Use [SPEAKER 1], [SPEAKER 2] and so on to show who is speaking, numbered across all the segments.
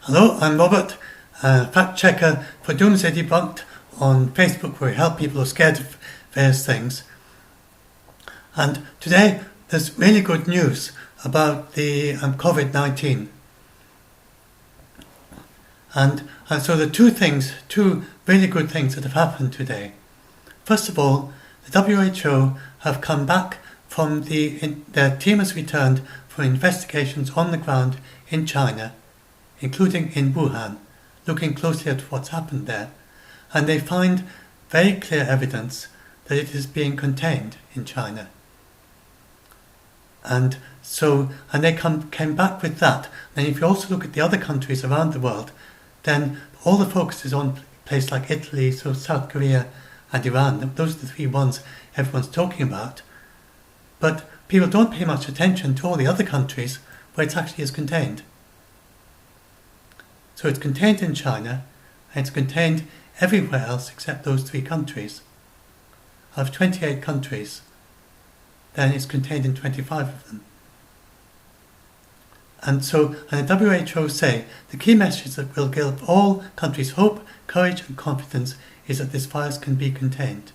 [SPEAKER 1] Hello, I'm Robert, fact checker for Doomsday Debunked on Facebook, where we help people who are scared of various things. And today there's really good news about the COVID-19. And so the two really good things that have happened today. First of all, the WHO have come back from their team has returned for investigations on the ground in China, including in Wuhan, looking closely at what's happened there, and they find very clear evidence that it is being contained in China. And they came back with that. And if you also look at the other countries around the world, then all the focus is on places like Italy, so South Korea and Iran. Those are the three ones everyone's talking about. But people don't pay much attention to all the other countries where it actually is contained. So it's contained in China, and it's contained everywhere else except those three countries. Out of 28 countries, then it's contained in 25 of them. And the WHO say the key message that will give all countries hope, courage and confidence is that this virus can be contained.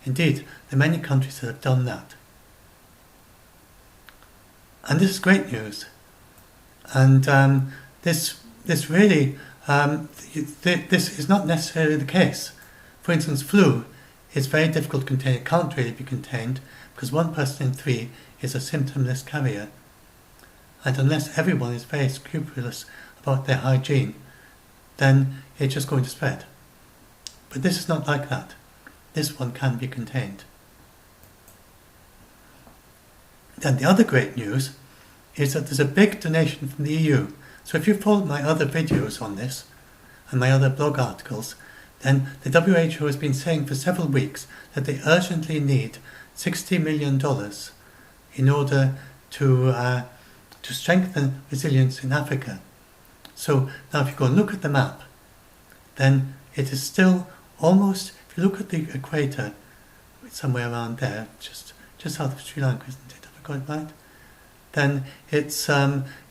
[SPEAKER 1] Indeed, there are many countries that have done that. And this is great news. And this is not necessarily the case. For instance, flu is very difficult to contain. It can't really be contained because 1 person in 3 is a symptomless carrier. And unless everyone is very scrupulous about their hygiene, then it's just going to spread. But this is not like that. This one can be contained. Then the other great news is that there's a big donation from the EU. So if you follow my other videos on this and my other blog articles, then the WHO has been saying for several weeks that they urgently need $60 million in order to strengthen resilience in Africa. So now if you go and look at the map, then it is still almost, if you look at the equator, somewhere around there, just south of Sri Lanka, isn't it? Have I got it right? Then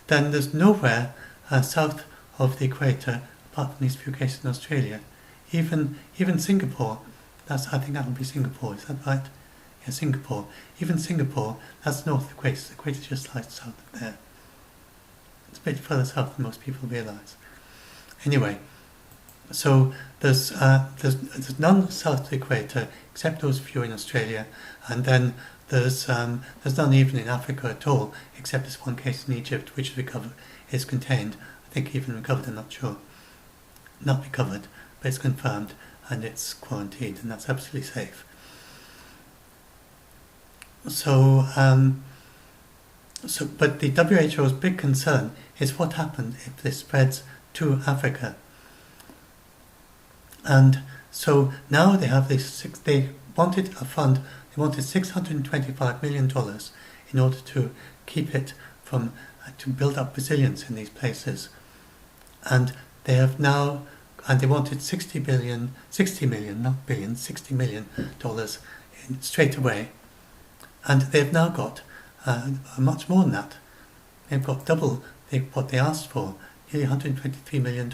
[SPEAKER 1] then there's nowhere south of the equator apart from these few cases in Australia. Even Singapore, I think that would be Singapore, is that right? Yeah, Singapore. Even Singapore, that's north of the equator. The equator is just like south of there. It's a bit further south than most people realise. Anyway, so there's none south of the equator except those few in Australia, and then there's none even in Africa at all, except this one case in Egypt, which is contained. I think even recovered, I'm not sure. Not recovered, but it's confirmed, and it's quarantined, and that's absolutely safe. But the WHO's big concern is what happens if this spreads to Africa. And so now they have they wanted a fund. They wanted $625 million in order to keep it from, to build up resilience in these places. And they have now, and they wanted $60 million straight away. And they've now got much more than that. They've got double what they asked for, nearly $123 million,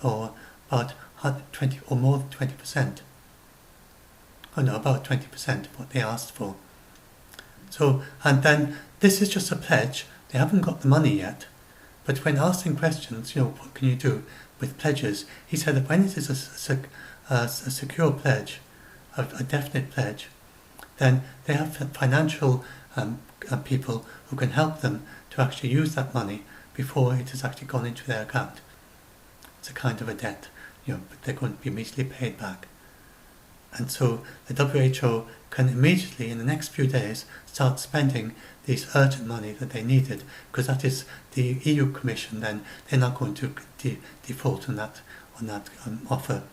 [SPEAKER 1] or about 20 or more than 20%. Oh no, about 20% of what they asked for. So, and then this is just a pledge. They haven't got the money yet. But when asking questions, what can you do with pledges? He said that when it is a secure pledge, a definite pledge, then they have financial people who can help them to actually use that money before it has actually gone into their account. It's a kind of a debt, but they're going to be immediately paid back. And so the WHO can immediately, in the next few days, start spending this urgent money that they needed, because that is the EU Commission. Then they're not going to default on that offer.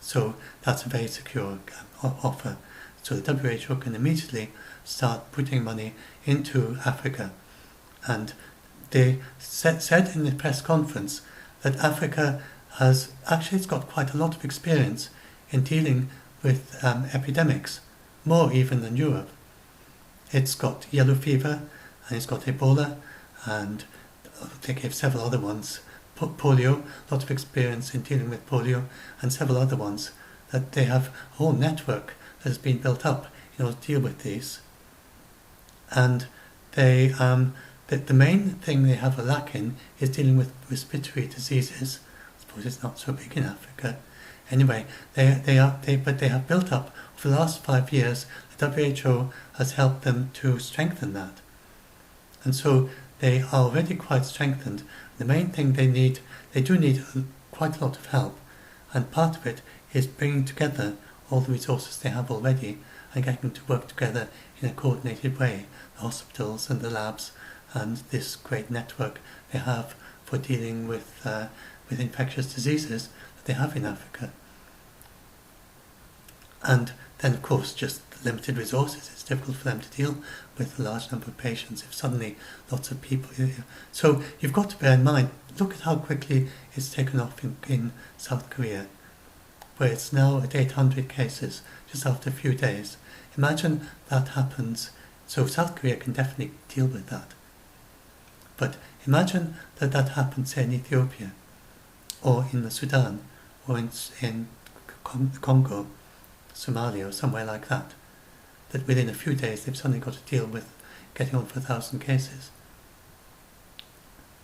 [SPEAKER 1] So that's a very secure offer. So the WHO can immediately start putting money into Africa. And they said in the press conference that Africa it's got quite a lot of experience in dealing with epidemics, more even than Europe. It's got yellow fever, and it's got Ebola, and they gave several other ones, polio, a lot of experience in dealing with polio, and several other ones, that they have a whole network that has been built up in order to deal with these. And they, the main thing they have a lack in is dealing with respiratory diseases. I suppose it's not so big in Africa. Anyway, but they have built up for the last 5 years. The WHO has helped them to strengthen that, and so they are already quite strengthened. The main thing they do need quite a lot of help, and part of it is bringing together all the resources they have already and getting them to work together in a coordinated way, the hospitals and the labs and this great network they have for dealing with infectious diseases that they have in Africa. And then, of course, just limited resources. It's difficult for them to deal with a large number of patients if suddenly lots of people... So you've got to bear in mind, look at how quickly it's taken off in South Korea, where it's now at 800 cases just after a few days. Imagine that happens. So South Korea can definitely deal with that. But imagine that happens, say, in Ethiopia, or in the Sudan, or in Congo, Somalia, or somewhere like that. That within a few days they've suddenly got to deal with getting on for 1,000 cases.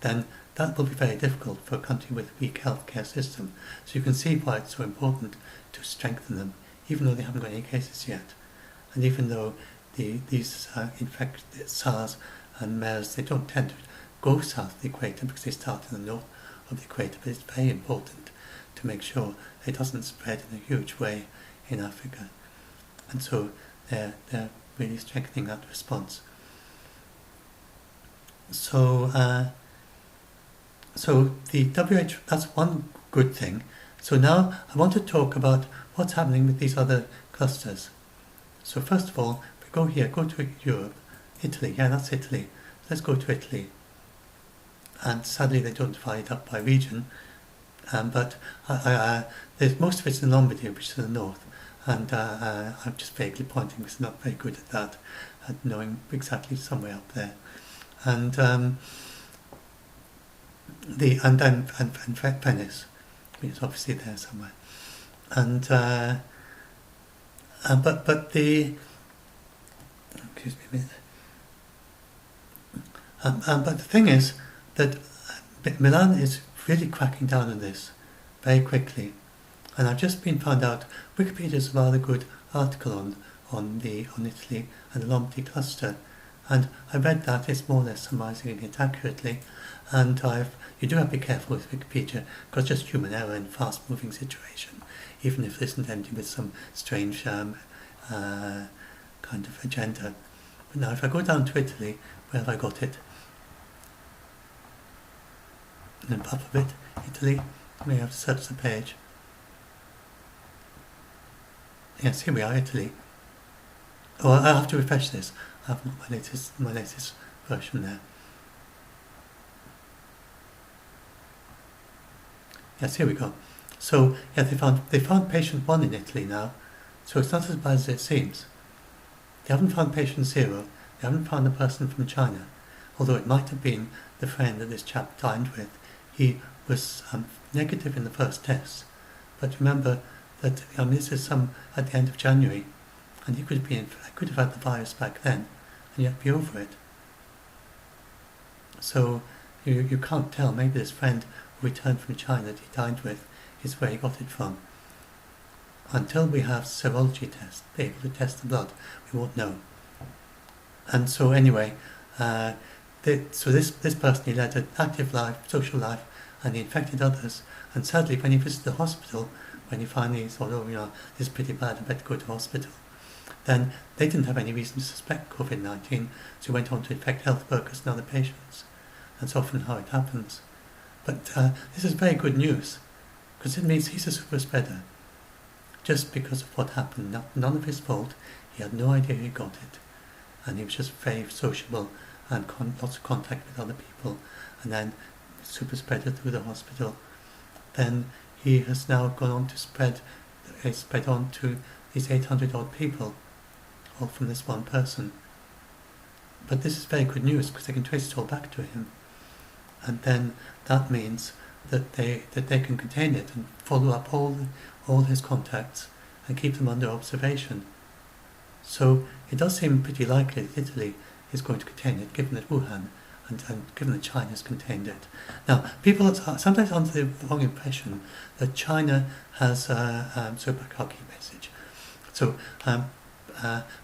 [SPEAKER 1] Then that will be very difficult for a country with a weak healthcare system. So you can see why it's so important to strengthen them, even though they haven't got any cases yet. And even though these SARS and MERS, they don't tend to go south of the equator because they start in the north of the equator, but it's very important to make sure it doesn't spread in a huge way in Africa. And so they're really strengthening that response. So the WHO, that's one good thing. So now I want to talk about what's happening with these other clusters. So first of all, we go here, go to Europe, Italy, yeah, that's Italy. Let's go to Italy. And sadly they don't divide up by region, but there's most of it's in Lombardy, which is in the north, and I'm just vaguely pointing because I'm not very good at that, at knowing exactly somewhere up there. And Venice, which is obviously there somewhere. And but the excuse me a minute. But the thing is that Milan is really cracking down on this very quickly, and I've just been found out Wikipedia is a rather good article on Italy and the Lombardy cluster, and I read that. It's more or less summarising it accurately, and you do have to be careful with Wikipedia because just human error in a fast-moving situation, even if it isn't ending with some strange kind of agenda. But now if I go down to Italy, where have I got it? And then up a bit, Italy, I may have to search the page. Yes, here we are, Italy. Oh, I'll have to refresh this. I haven't got my latest version there. Yes, here we go. So yeah, they found patient 1 in Italy now, so it's not as bad as it seems. They haven't found patient 0. They haven't found a person from China, although it might have been the friend that this chap dined with. He was negative in the first test, but remember that this is at the end of January, and he could have had the virus back then, and yet be over it. So you can't tell. Maybe this friend who returned from China that he dined with is where he got it from. Until we have serology tests, be able to test the blood, we won't know. And so anyway, so this person, he led an active life, social life, and he infected others. And sadly, when he visited the hospital, when he finally thought, oh, this is pretty bad, I better go to hospital, then they didn't have any reason to suspect COVID-19, so he went on to infect health workers and other patients. That's often how it happens. But this is very good news, because it means he's a super spreader, just because of what happened. None of his fault. He had no idea he got it, and he was just very sociable and lots of contact with other people, and then super spreader through the hospital. Then he has now gone on to spread on to these 800 odd people, all from this one person. But this is very good news because they can trace it all back to him, and then that means that they can contain it and follow up all his contacts and keep them under observation. So it does seem pretty likely that Italy is going to contain it, given that Wuhan and given that China has contained it. Now, people are sometimes under the wrong impression that China has so back our key message. So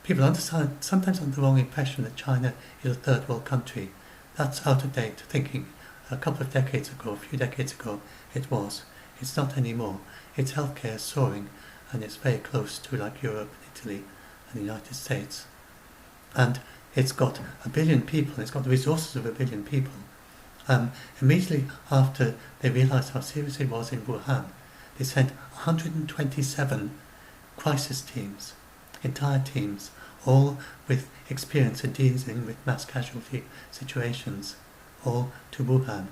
[SPEAKER 1] people understand sometimes under the wrong impression that China is a third world country. That's out of date thinking. A couple of decades ago, a few decades ago, it was. It's not anymore. Its healthcare is soaring, and it's very close to like Europe and Italy and the United States. And it's got 1 billion people, and it's got the resources of 1 billion people. Immediately after they realized how serious it was in Wuhan, they sent 127 crisis teams, entire teams, all with experience in dealing with mass casualty situations, all to Wuhan.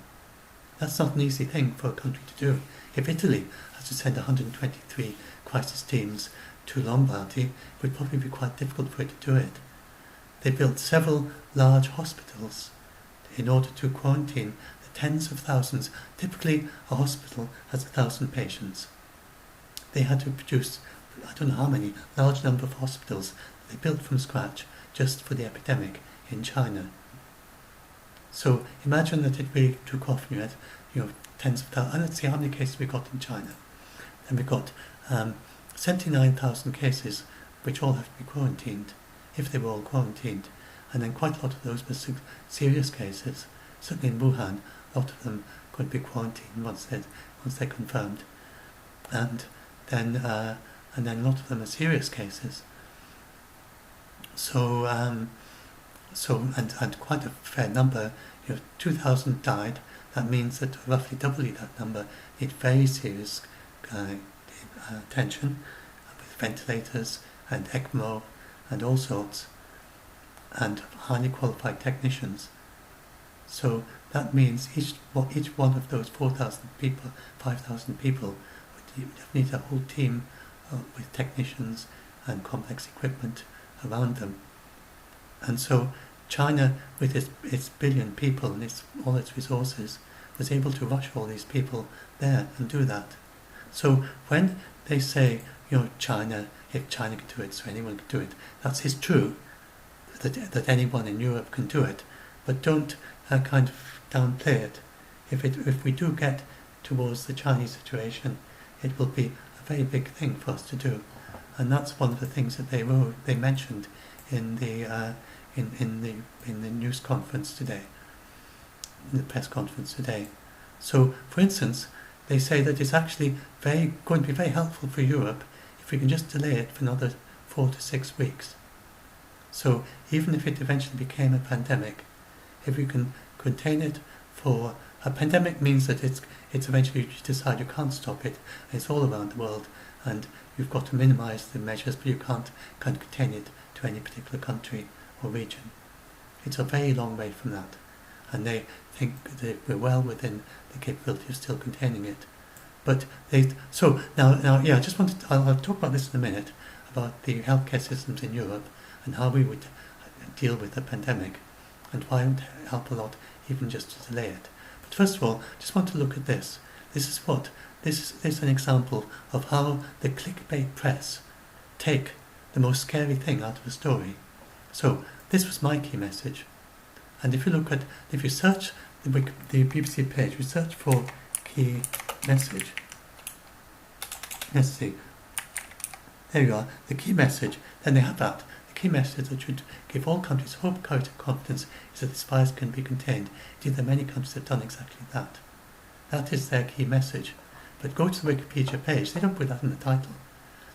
[SPEAKER 1] That's not an easy thing for a country to do. If Italy has to send 123 crisis teams to Lombardy, it would probably be quite difficult for it to do it. They built several large hospitals in order to quarantine the tens of thousands. Typically, a hospital has 1,000 patients. They had to produce, I don't know how many, large number of hospitals they built from scratch just for the epidemic in China. So imagine that it really took off and you had, tens of thousands. And let's see how many cases we got in China. Then we got 79,000 cases, which all have to be quarantined, if they were all quarantined. And then quite a lot of those were serious cases. Certainly in Wuhan, a lot of them could be quarantined once they're confirmed. And then a lot of them are serious cases. So and quite a fair number, 2,000 died. That means that roughly doubly that number need very serious attention with ventilators and ECMO and all sorts, and highly qualified technicians. So that means each one of those 4,000 people, 5,000 people, would need a whole team with technicians and complex equipment around them. And so China, with its billion people and all its resources, was able to rush all these people there and do that. So when they say, China, if China can do it, so anyone can do it, that is true, that anyone in Europe can do it, but don't kind of downplay it. If we do get towards the Chinese situation, it will be a very big thing for us to do, and that's one of the things that they mentioned in the news conference today, in the press conference today. So, for instance, they say that it's actually going to be very helpful for Europe if we can just delay it for another 4 to 6 weeks. So, even if it eventually became a pandemic, if we can contain it for a pandemic, means that it's eventually you decide you can't stop it. It's all around the world, and you've got to minimise the measures, but you can't contain it to any particular country or region. It's a very long way from that, and they think that we're well within the capability of still containing it. But I just wanted to, I'll talk about this in a minute, about the healthcare systems in Europe and how we would deal with the pandemic, and why it would help a lot even just to delay it. But first of all, just want to look at this. This is an example of how the clickbait press take the most scary thing out of a story. So this was my key message, and if you search the BBC page, we search for key message. Let's see. There you are, the key message. Then they have that. The key message that should give all countries hope, courage, and confidence is that this virus can be contained. Indeed, there are many countries that have done exactly that. That is their key message. But go to the Wikipedia page. They don't put that in the title.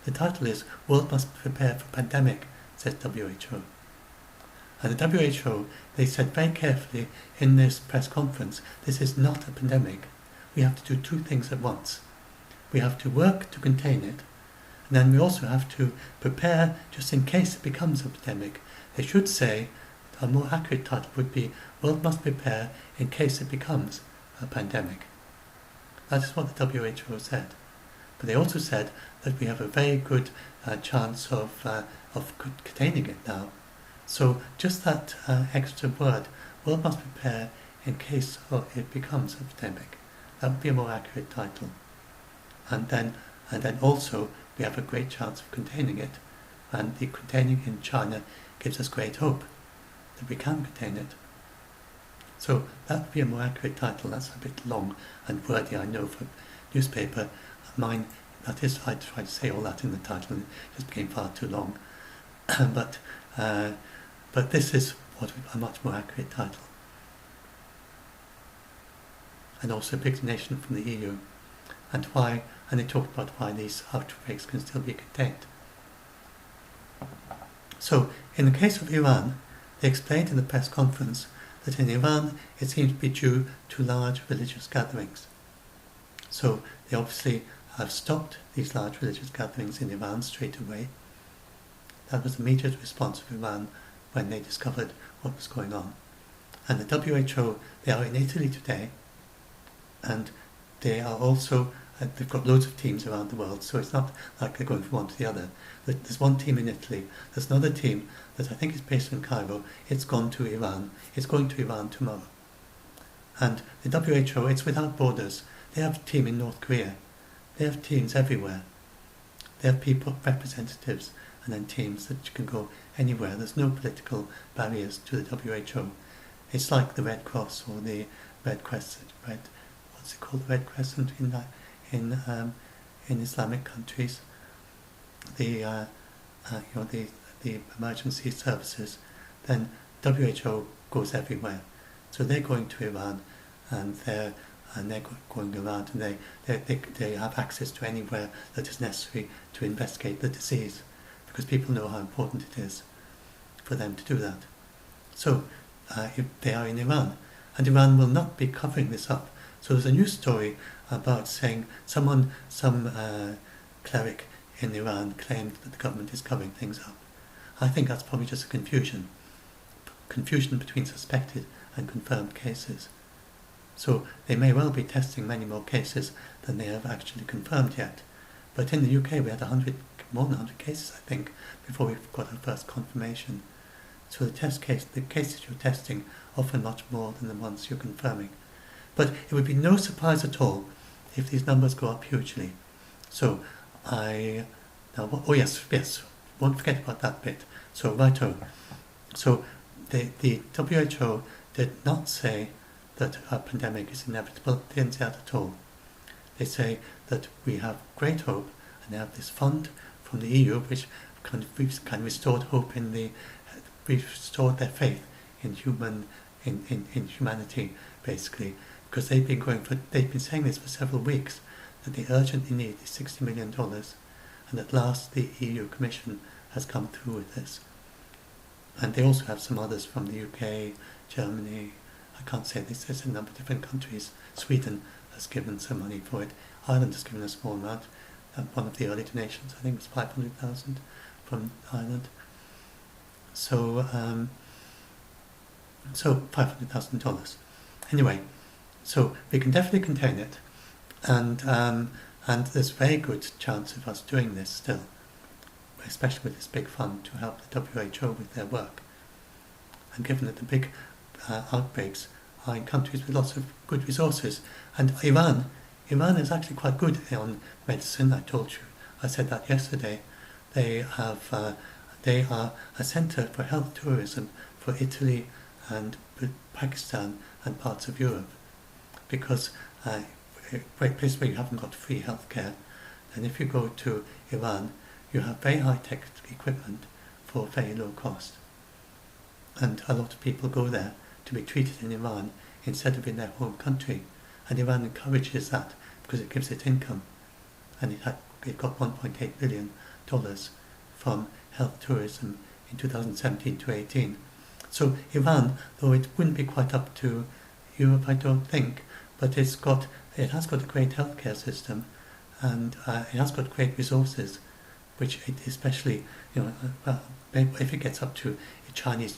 [SPEAKER 1] The title is "World Must Prepare for Pandemic," says WHO. And the WHO, they said very carefully in this press conference, this is not a pandemic. We have to do two things at once. We have to work to contain it, and then we also have to prepare just in case it becomes a pandemic. They should say, a more accurate title would be, "World must prepare in case it becomes a pandemic." That is what the WHO said. But they also said that we have a very good chance of containing it now. So just that extra word, "world must prepare in case it becomes a pandemic," That would be a more accurate title. And then also we have a great chance of containing it. And the containing in China gives us great hope that we can contain it. So that would be a more accurate title. That's a bit long and wordy, I know, for a newspaper. Mine, that is, I tried to say all that in the title and it just became far too long. but this is a much more accurate title. And also a big donation from the EU. And they talked about why these outbreaks can still be contained. So, in the case of Iran, they explained in the press conference that in Iran it seems to be due to large religious gatherings. So, they obviously have stopped these large religious gatherings in Iran straight away. That was the immediate response of Iran when they discovered what was going on. And the WHO, they are in Italy today, and they are also, they've got loads of teams around the world, so it's not like they're going from one to the other. There's one team in Italy, there's another team that I think is based in Cairo, it's gone to Iran, it's going to Iran tomorrow. And the WHO, it's without borders. They have a team in North Korea, they have teams everywhere. They have people, representatives, and then teams that can go anywhere. There's no political barriers to the WHO. It's like the Red Cross or the Red Crescent, what's it called, the Red Crescent in Islamic countries. The emergency services. Then WHO goes everywhere. So they're going to Iran, and they're going around, and they have access to anywhere that is necessary to investigate the disease, because people know how important it is for them to do that. So if they are in Iran, and Iran will not be covering this up. So there's a news story about saying some cleric in Iran claimed that the government is covering things up. I think that's probably just a confusion between suspected and confirmed cases. So they may well be testing many more cases than they have actually confirmed yet. But in the UK we had more than 100 cases, I think, before we got our first confirmation. So the cases you're testing often much more than the ones you're confirming. But it would be no surprise at all if these numbers go up hugely. So won't forget about that bit. So righto. So the WHO did not say that a pandemic is inevitable. They didn't say that at all. They say that we have great hope, and they have this fund from the EU which kind of restored hope restored their faith in humanity, basically, because they've been saying this for several weeks, that they urgently need these $60 million, and at last the EU Commission has come through with this. And they also have some others from the UK, Germany, I can't say this, there's a number of different countries. Sweden has given some money for it. Ireland has given a small amount. One of the early donations, I think, was 500,000 from Ireland. So $500,000. Anyway, so we can definitely contain it, and there's a very good chance of us doing this still, especially with this big fund to help the WHO with their work. And given that the big outbreaks are in countries with lots of good resources, and Iran is actually quite good on medicine. I said that yesterday. They are a centre for health tourism for Italy and Pakistan and parts of Europe, because a place where you haven't got free healthcare, and if you go to Iran, you have very high-tech equipment for very low cost. And a lot of people go there to be treated in Iran instead of in their home country, and Iran encourages that because it gives it income, and it got $1.8 billion from health tourism in 2017 to 18. So Iran, though it wouldn't be quite up to Europe, I don't think, but it has got a great healthcare system, and it has got great resources, which it especially, if it gets up to Chinese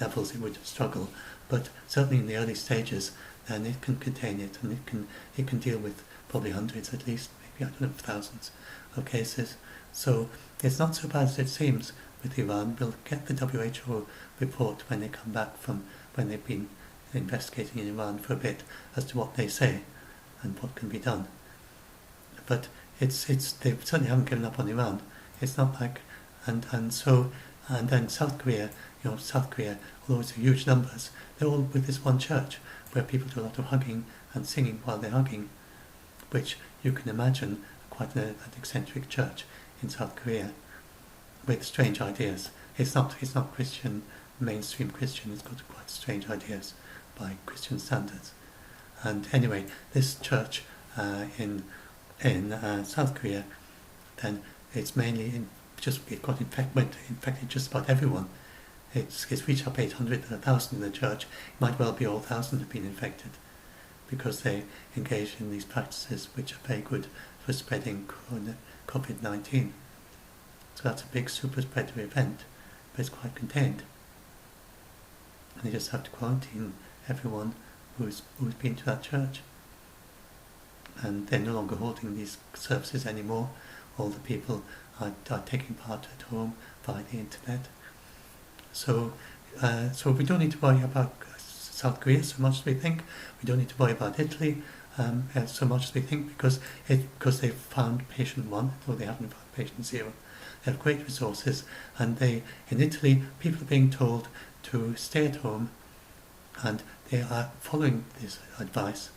[SPEAKER 1] levels, it would struggle. But certainly in the early stages, then it can contain it, and it can deal with probably hundreds at least, maybe I don't know, thousands of cases. So it's not so bad as it seems with Iran. We'll get the WHO report when they come back from when they've been investigating in Iran for a bit as to what they say. and what can be done. But they certainly haven't given up on Iran. It's not like, and then South Korea, although it's huge numbers, they're all with this one church where people do a lot of hugging and singing while they're hugging, which you can imagine quite an eccentric church in South Korea with strange ideas. It's not Christian, mainstream Christian. It's got quite strange ideas by Christian standards. And anyway, this church in South Korea, then it's mainly it infected just about everyone. It's reached up 800 and 1,000 in the church. It might well be all 1,000 have been infected because they engage in these practices which are very good for spreading COVID-19. So that's a big super spreader event, but it's quite contained. And they just have to quarantine everyone who's been to that church. And they're no longer holding these services anymore. All the people are taking part at home via the internet. So we don't need to worry about South Korea so much as we think. We don't need to worry about Italy so much as we think because they've found patient 1, though they haven't found patient 0. They have great resources, and in Italy, people are being told to stay at home, and they are following this advice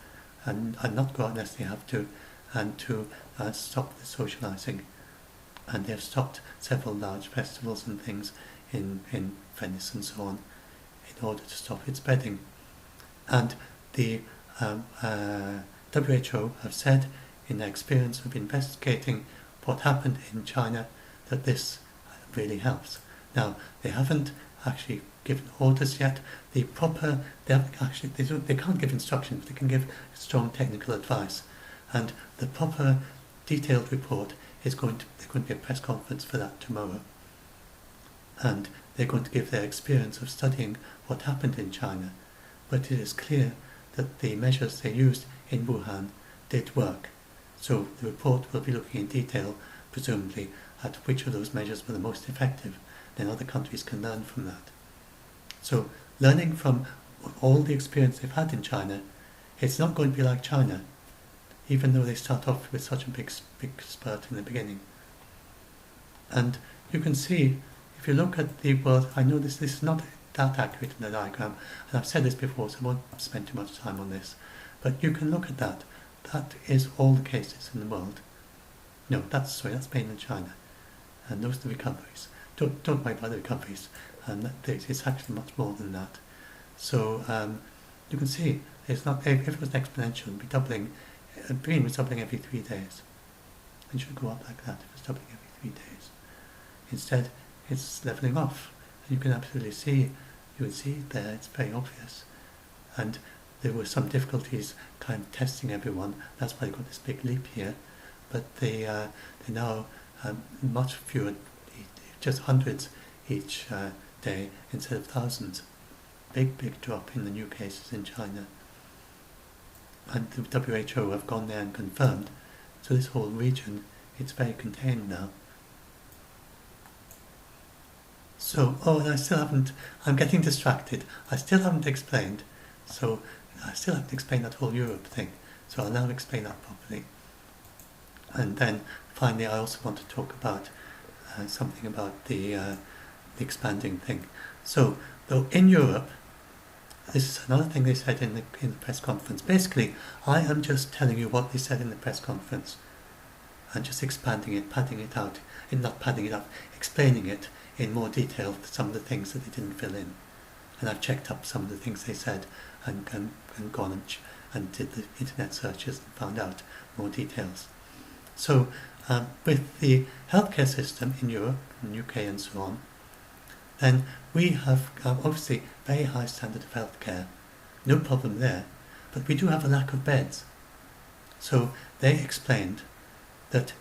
[SPEAKER 1] and not go out unless they have to, and to stop the socialising. And they have stopped several large festivals and things in Venice and so on in order to stop it spreading. And the WHO have said in their experience of investigating what happened in China that this really helps. Now, they haven't actually given orders yet. They can't give instructions, but they can give strong technical advice. And the proper detailed report there's going to be a press conference for that tomorrow. And they're going to give their experience of studying what happened in China. But it is clear that the measures they used in Wuhan did work. So the report will be looking in detail, presumably, at which of those measures were the most effective. Then other countries can learn from that. So learning from all the experience they've had in China, it's not going to be like China, even though they start off with such a big spurt in the beginning. And you can see, if you look at the world, I know this is not that accurate in the diagram, and I've said this before, so I won't spend too much time on this, but you can look at that. That is all the cases in the world. No, that's mainland China, and those are the recoveries. Don't worry about the recoveries, and it's actually much more than that. So you can see, it's not, if it was exponential, it would be doubling. Brain was doubling every 3 days. It should go up like that if it's doubling every 3 days. Instead, it's levelling off. And you can absolutely see, you would see it there, it's very obvious. And there were some difficulties kind of testing everyone. That's why they got this big leap here. But they now much fewer, just hundreds each day instead of thousands. Big drop in the new cases in China. And the WHO have gone there and confirmed. So this whole region, it's very contained now. So, and I'm getting distracted. I still haven't explained. So I still haven't explained that whole Europe thing. So I'll now explain that properly. And then finally I also want to talk about something about the expanding thing. So, though in Europe, this is another thing they said in the press conference. Basically, I am just telling you what they said in the press conference and just expanding it, padding it out, not padding it up, explaining it in more detail, some of the things that they didn't fill in. And I've checked up some of the things they said and gone and did the internet searches and found out more details. So, with the healthcare system in Europe, in the UK and so on, then we have obviously very high standard of healthcare, no problem there, but we do have a lack of beds. So they explained that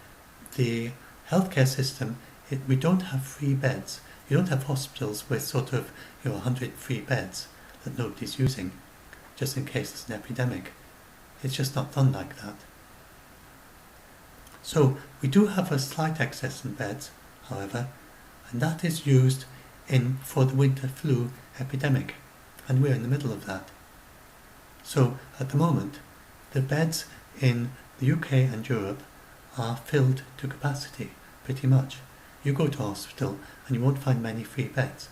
[SPEAKER 1] the healthcare system, we don't have free beds. You don't have hospitals with sort of 100 free beds that nobody's using, just in case there's an epidemic. It's just not done like that. So we do have a slight excess in beds, however, and that is used for the winter flu epidemic, and we're in the middle of that. So at the moment, the beds in the UK and Europe are filled to capacity, pretty much. You go to a hospital and you won't find many free beds.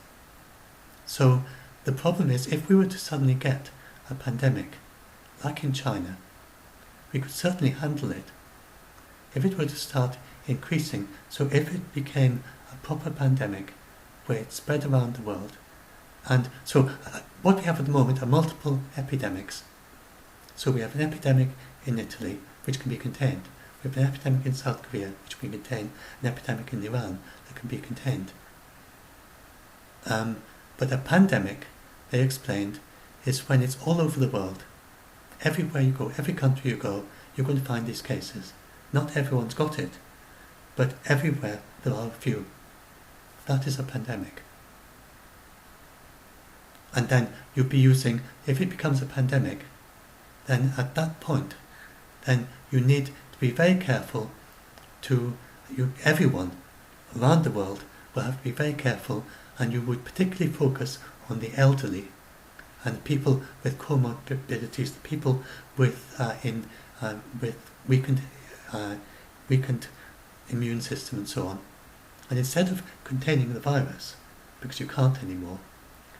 [SPEAKER 1] So the problem is, if we were to suddenly get a pandemic, like in China, we could certainly handle it. If it were to start increasing, so if it became a proper pandemic where it spread around the world, and so what we have at the moment are multiple epidemics. So we have an epidemic in Italy, which can be contained. We have an epidemic in South Korea, which can be contained, an epidemic in Iran that can be contained. But a pandemic, they explained, is when it's all over the world. Everywhere you go, every country you go, you're going to find these cases. Not everyone's got it, but everywhere there are a few. That is a pandemic. And then you'll be using, if it becomes a pandemic, then at that point, then you need to be very careful everyone around the world will have to be very careful, and you would particularly focus on the elderly and people with comorbidities, the people with weakened immune system and so on. And instead of containing the virus, because you can't anymore,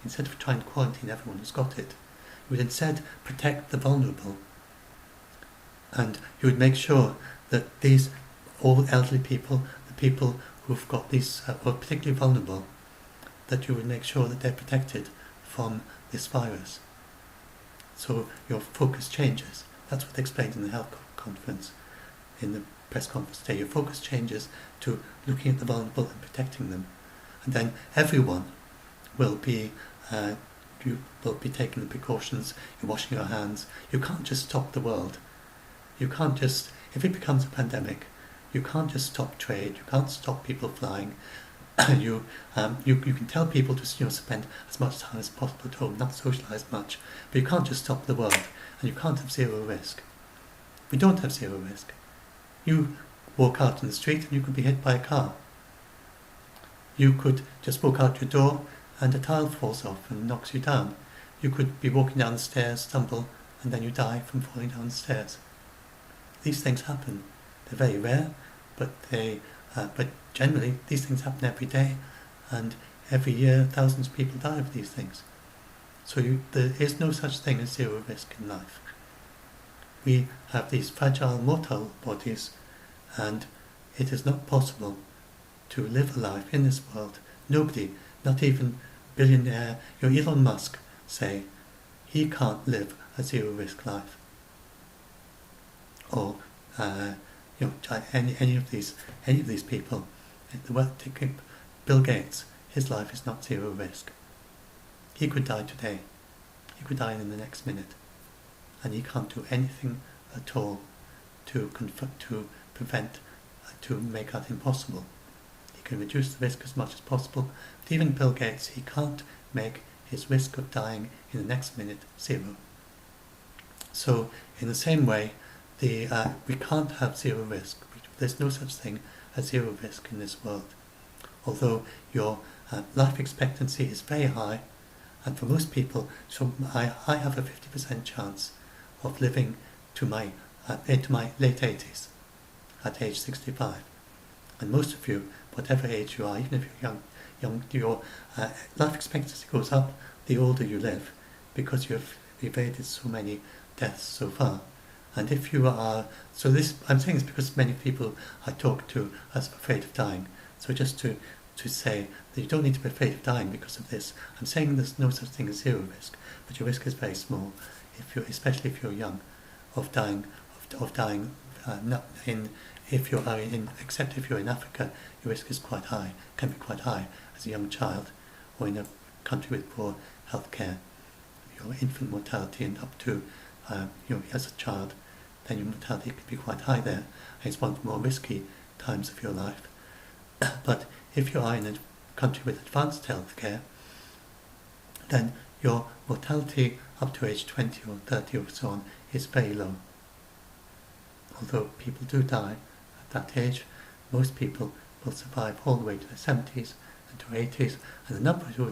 [SPEAKER 1] instead of trying to quarantine everyone who's got it, you would instead protect the vulnerable. And you would make sure that these old elderly people, the people who've got these, who are particularly vulnerable, that you would make sure that they're protected from this virus. So your focus changes. That's what they explained in the health conference, in the press conference today. Your focus changes to looking at the vulnerable and protecting them. And then everyone will be you will be taking the precautions, you're washing your hands. You can't just stop the world. You can't just, if it becomes a pandemic, you can't just stop trade, you can't stop people flying. You can tell people to spend as much time as possible at home, not socialise much, but you can't just stop the world, and you can't have zero risk. We don't have zero risk. You walk out in the street and you could be hit by a car. You could just walk out your door and a tile falls off and knocks you down. You could be walking down the stairs, stumble, and then you die from falling down the stairs. These things happen. They're very rare, but generally these things happen every day, and every year thousands of people die of these things. So there is no such thing as zero risk in life. We have these fragile, mortal bodies, and it is not possible to live a life in this world. Nobody, not even billionaire, Elon Musk, say he can't live a zero risk life. Or any of these people. Bill Gates, his life is not zero risk. He could die today. He could die in the next minute, and he can't do anything at all to prevent, to make that impossible. He can reduce the risk as much as possible, but even Bill Gates, he can't make his risk of dying in the next minute zero. So, in the same way, we can't have zero risk. There's no such thing as zero risk in this world. Although your life expectancy is very high, and for most people, so I have a 50% chance of living into my late 80s, at age 65. And most of you, whatever age you are, even if you're young, your life expectancy goes up the older you live, because you've evaded so many deaths so far. And if you are, I'm saying this because many people I talk to are afraid of dying. So just to say that you don't need to be afraid of dying because of this. I'm saying there's no such thing as zero risk, but your risk is very small, especially if you're young, of dying. Except if you're in Africa, your risk is quite high, can be quite high as a young child, or in a country with poor healthcare. Your infant mortality and up to as a child, then your mortality could be quite high there. And it's one of the more risky times of your life. But if you are in a country with advanced healthcare, then your mortality up to age 20 or 30 or so on is very low. Although people do die at that age, most people will survive all the way to their 70s and to 80s, and the number who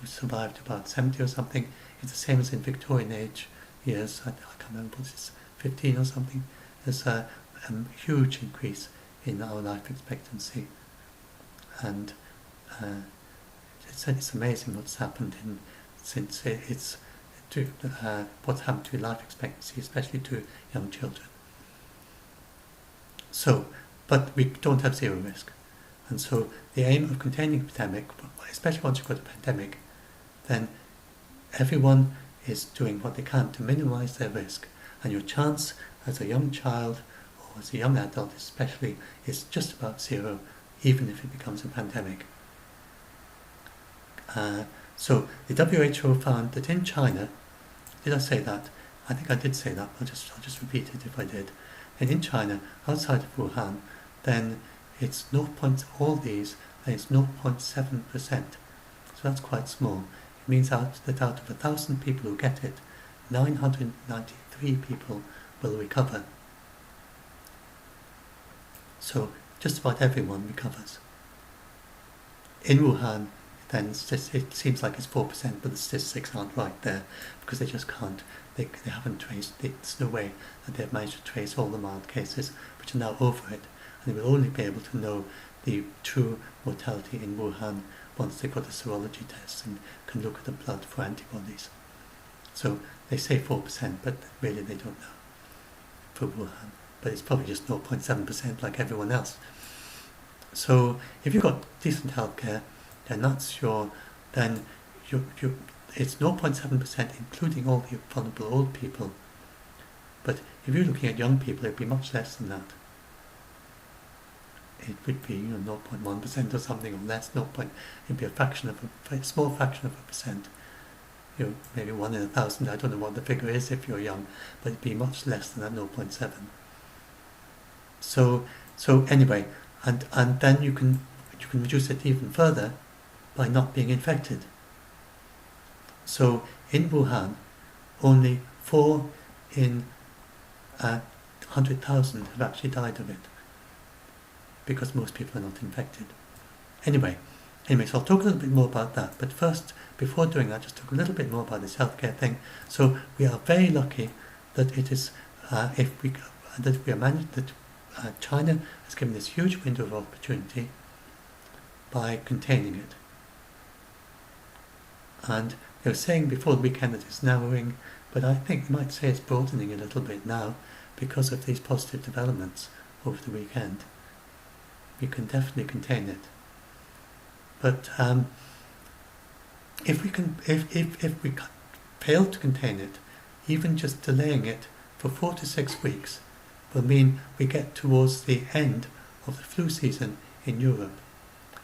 [SPEAKER 1] survived about 70 or something is the same as in Victorian age years. I can't remember what it's 15 or something. There's a huge increase in our life expectancy, and it's amazing what's happened what's happened to life expectancy, especially to young children. So, but we don't have zero risk, and so the aim of containing a pandemic, especially once you've got a pandemic, then everyone is doing what they can to minimise their risk, and your chance as a young child or as a young adult especially is just about zero, even if it becomes a pandemic. So the WHO found that in China, did I say that? I think I did say that. I'll just repeat it if I did. And in China, outside of Wuhan, then it's all these, and it's 0.7%. So that's quite small. It means that out of 1,000 people who get it, 993 people will recover. So just about everyone recovers. In Wuhan, then it seems like it's 4%, but the statistics aren't right there because they just can't. They haven't traced. There's no way that they've managed to trace all the mild cases, which are now over it, and they will only be able to know the true mortality in Wuhan once they've got a serology test and can look at the blood for antibodies. So they say 4%, but really they don't know for Wuhan. But it's probably just 0.7% like everyone else. So if you've got decent healthcare, then it's 0.7%, including all the vulnerable old people. But if you're looking at young people, it'd be much less than that. It would be 0.1% or something, or less. It'd be a small fraction of a percent. Maybe 1 in 1,000. I don't know what the figure is if you're young, but it'd be much less than that 0.7. So anyway, and then you can reduce it even further by not being infected. So in Wuhan, only 4 in 100,000 have actually died of it, because most people are not infected. Anyway, so I'll talk a little bit more about that. But first, before doing that, just talk a little bit more about this healthcare thing. So we are very lucky that it is, China has given this huge window of opportunity by containing it. And they were saying before the weekend that it's narrowing, but I think you might say it's broadening a little bit now because of these positive developments over the weekend. We can definitely contain it. But if we fail to contain it, even just delaying it for 4 to 6 weeks will mean we get towards the end of the flu season in Europe.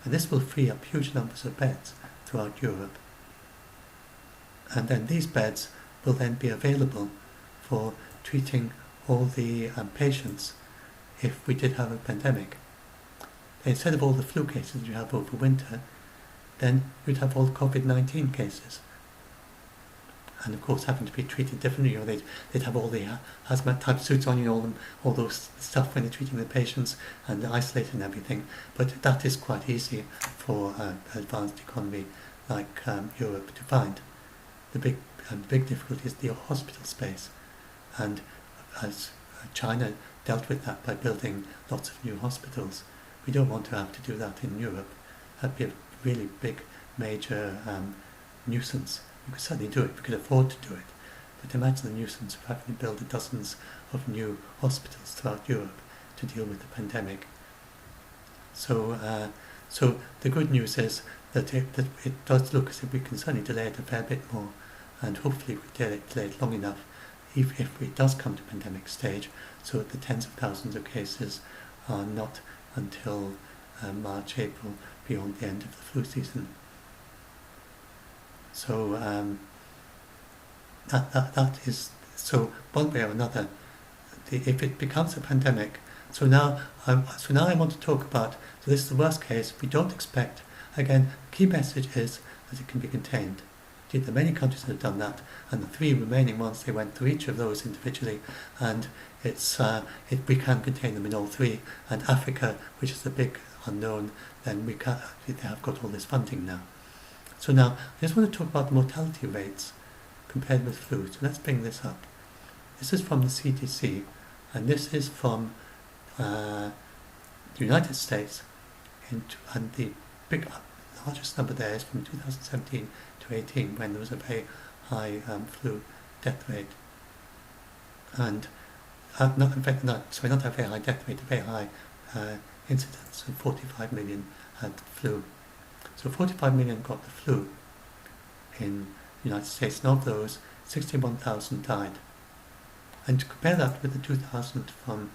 [SPEAKER 1] And this will free up huge numbers of beds throughout Europe. And then these beds will then be available for treating all the patients if we did have a pandemic. Instead of all the flu cases you have over winter, then you'd have all the COVID-19 cases. And of course, having to be treated differently, they'd have all the hazmat type suits on, all those stuff when they're treating the patients and isolated and everything. But that is quite easy for an advanced economy like Europe to find. The big difficulty is the hospital space, and as China dealt with that by building lots of new hospitals, we don't want to have to do that in Europe. That'd be a really big, major nuisance. We could certainly do it, we could afford to do it, but imagine the nuisance of having to build dozens of new hospitals throughout Europe to deal with the pandemic. So the good news is that it does look as if we can certainly delay it a fair bit more, and hopefully we can delay it long enough if it does come to pandemic stage, so that the tens of thousands of cases are not until March, April, beyond the end of the flu season. So that is, so one way or another, if it becomes a pandemic. So now I want to talk about. So this is the worst case. We don't expect. Again, the key message is that it can be contained. There are many countries that have done that, and the 3 remaining ones, they went through each of those individually, and we can contain them in all 3. And Africa, which is the big unknown, then they have got all this funding now. So now, I just want to talk about the mortality rates compared with flu. So let's bring this up. This is from the CDC, and this is from the United States, and the largest number there is from 2017 to 18, when there was a very high flu death rate. And not a very high death rate, a very high incidence of 45 million had the flu. So 45 million got the flu in the United States, and of those, 61,000 died. And to compare that with the 2,000 from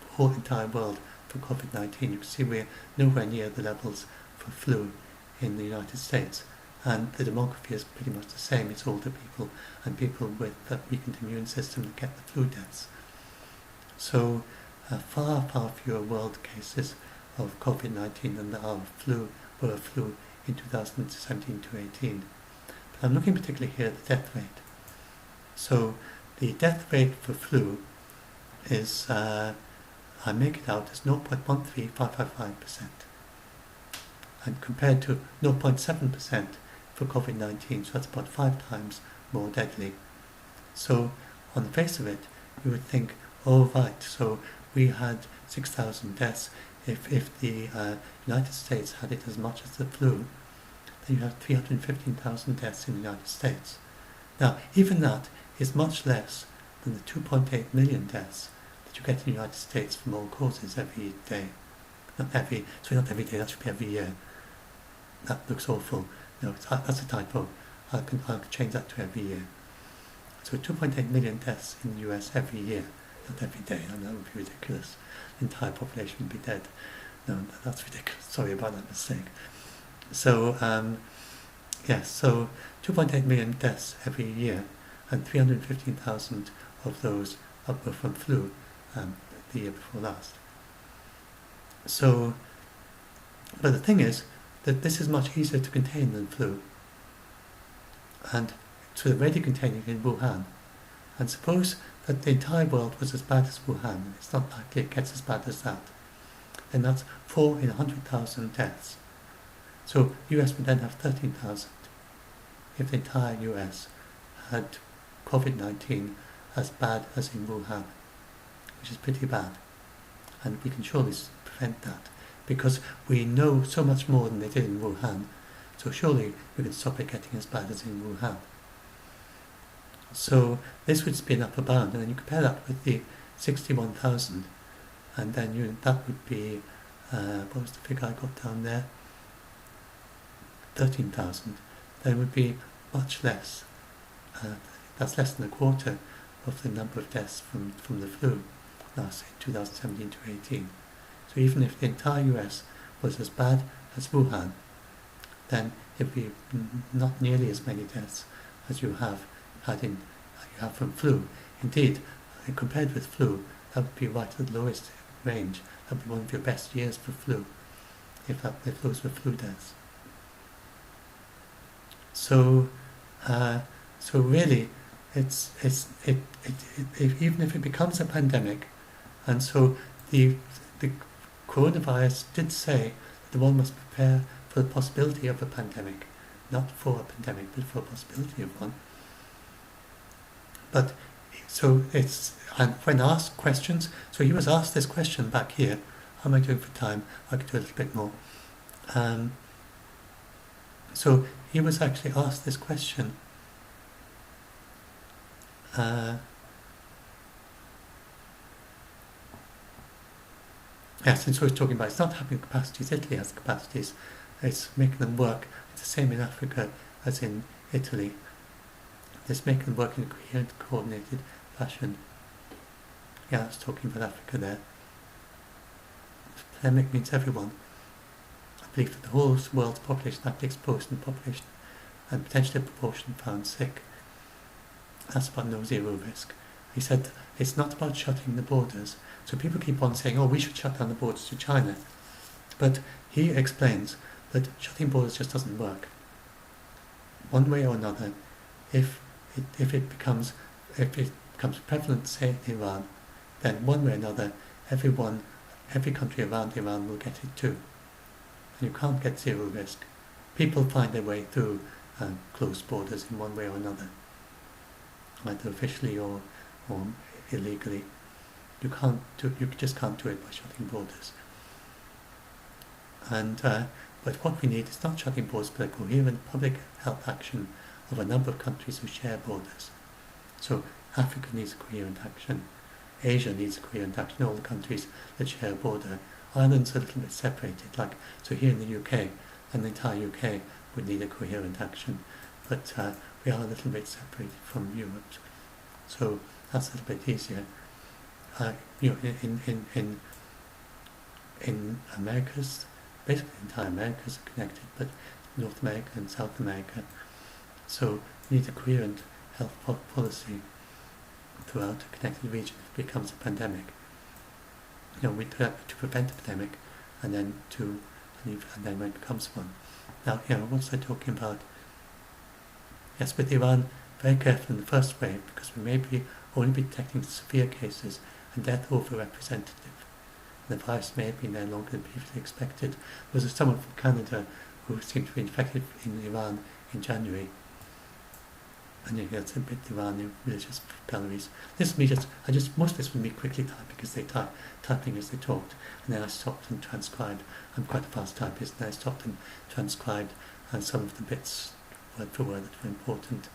[SPEAKER 1] the whole entire world for COVID-19, you can see we're nowhere near the levels for flu in the United States. And the demography is pretty much the same. It's older people and people with a weakened immune system that get the flu deaths. So far, far fewer world cases of COVID-19 than there are of flu in 2017 to 18. But I'm looking particularly here at the death rate. So the death rate for flu is, I make it out as 0.13555%, and compared to 0.7% for COVID-19, so that's about 5 times more deadly. So on the face of it, you would think, oh right, so we had 6,000 deaths. If the United States had it as much as the flu, then you have 315,000 deaths in the United States. Now, even that is much less than the 2.8 million deaths that you get in the United States from all causes every day. Not every day, that should be every year. That looks awful. No, that's a typo. I'll change that to every year. So 2.8 million deaths in the US every year, not every day. I know that would be ridiculous. The entire population would be dead. No, that's ridiculous. Sorry about that mistake. So, yes, so 2.8 million deaths every year, and 315,000 of those were from flu the year before last. So, but the thing is that this is much easier to contain than flu, and it's already containing it in Wuhan. And suppose that the entire world was as bad as Wuhan, and it's not likely it gets as bad as that, then that's 4 in 100,000 deaths. So US would then have 13,000 if the entire US had COVID-19 as bad as in Wuhan, which is pretty bad. And we can surely prevent that, because we know so much more than they did in Wuhan, so surely we can stop it getting as bad as in Wuhan. So this would be an upper bound, and then you compare that with the 61,000, and then that would be, what was the figure I got down there? 13,000. Then it would be much less. That's less than a quarter of the number of deaths from the flu last in 2017 to 18. So even if the entire US was as bad as Wuhan, then it would be not nearly as many deaths as you have from flu. Indeed, compared with flu, that would be right at the lowest range. That would be one of your best years for flu, if those were flu deaths. So really, even if it becomes a pandemic, and so the coronavirus did say that one must prepare for the possibility of a pandemic, not for a pandemic, but for a possibility of one. But so and when asked questions, so he was asked this question back here. How am I doing for time? I could do a little bit more. So he was actually asked this question. Yes, and so he's talking about it's not having capacities. Italy has capacities. It's making them work. It's the same in Africa as in Italy. It's making them work in a coherent, coordinated fashion. Yeah, I was talking about Africa there. Pandemic means everyone. I believe that the whole world's population is actually exposed in population, and potentially a proportion found sick. That's about no zero risk. He said it's not about shutting the borders. So people keep on saying, oh, we should shut down the borders to China. But he explains that shutting borders just doesn't work. One way or another, if it becomes prevalent, say in Iran, then one way or another, every country around Iran will get it too. And you can't get zero risk. People find their way through closed borders in one way or another, either officially or illegally. You just can't do it by shutting borders. And but what we need is not shutting borders, but a coherent public health action of a number of countries who share borders. So Africa needs a coherent action. Asia needs a coherent action. All the countries that share a border. Ireland's a little bit separated. So here in the UK, and the entire UK would need a coherent action. But we are a little bit separated from Europe. So that's a little bit easier. In Americas, basically the entire Americas are connected, but North America and South America. So we need a coherent health policy throughout a connected region if it becomes a pandemic. We do that to prevent a pandemic, and then when it becomes one. Now, what's I talking about? Yes, with Iran, very careful in the first wave, because we may only be detecting severe cases and death overrepresentative. The virus may have been there longer than previously expected. There was someone from Canada who seemed to be infected in Iran in January. And that's a bit Iranian religious galleries. Most of this will be quickly typed because they typing as they talked. And then I stopped and transcribed. I'm quite a fast typist, and I stopped and transcribed some of the bits word for word that were important.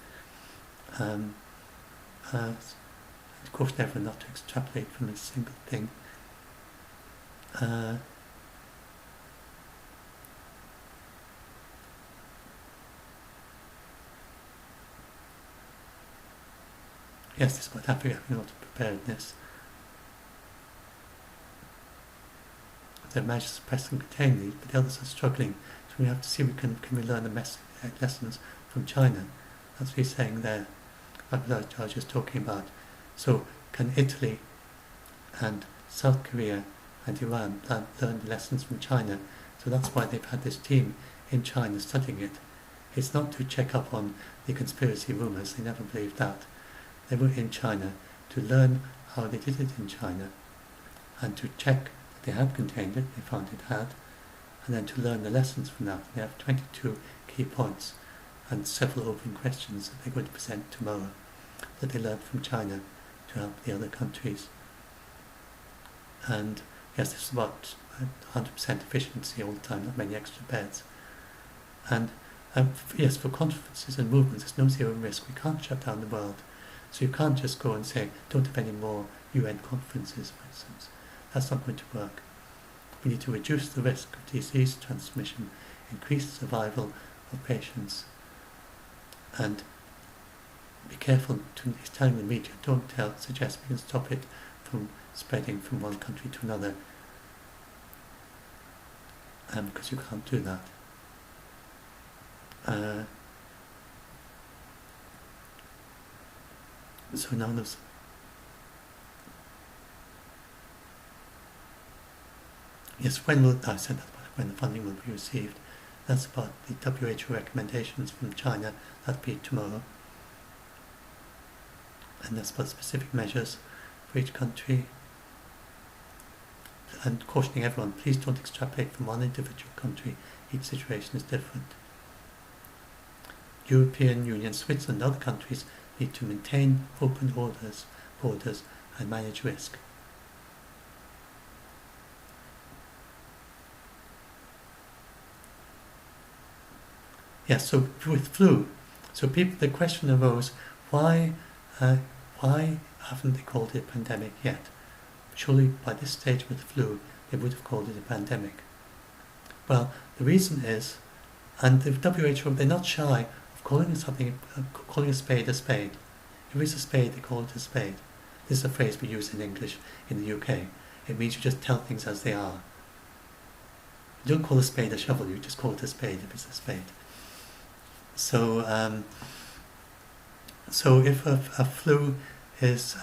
[SPEAKER 1] Of course, everyone not to extrapolate from a single thing. Yes, this is what Africa having a lot of preparedness. They've managed to suppress and contain these, but the others are struggling. So we have to see can we learn the lessons from China. That's what he's saying there. Like what I was just talking about. So can Italy and South Korea and Iran learn the lessons from China? So that's why they've had this team in China studying it. It's not to check up on the conspiracy rumours, they never believed that. They were in China to learn how they did it in China and to check that they had contained it, they found it had, and then to learn the lessons from that. They have 22 key points and several open questions that they're going to present tomorrow that they learned from China to help the other countries. And yes, this is about 100% efficiency all the time, not many extra beds. And yes, for conferences and movements, there's no zero risk. We can't shut down the world. So you can't just go and say, don't have any more UN conferences, for instance. That's not going to work. We need to reduce the risk of disease transmission, increase survival of patients, and be careful. He's telling the media, don't suggest we can stop it from spreading from one country to another, because you can't do that. So now there's I said that when the funding will be received. That's about the WHO recommendations from China. That'll be tomorrow. And that's about specific measures for each country. And cautioning everyone, please don't extrapolate from one individual country. Each situation is different. European Union, Switzerland and other countries need to maintain open borders and manage risk. Yes, so with flu, the question arose, why haven't they called it a pandemic yet? Surely by this stage with the flu, they would have called it a pandemic. Well, the reason is, and the WHO, they're not shy of calling a spade a spade. If it's a spade, they call it a spade. This is a phrase we use in English in the UK. It means you just tell things as they are. You don't call a spade a shovel, you just call it a spade if it's a spade. So if a flu is,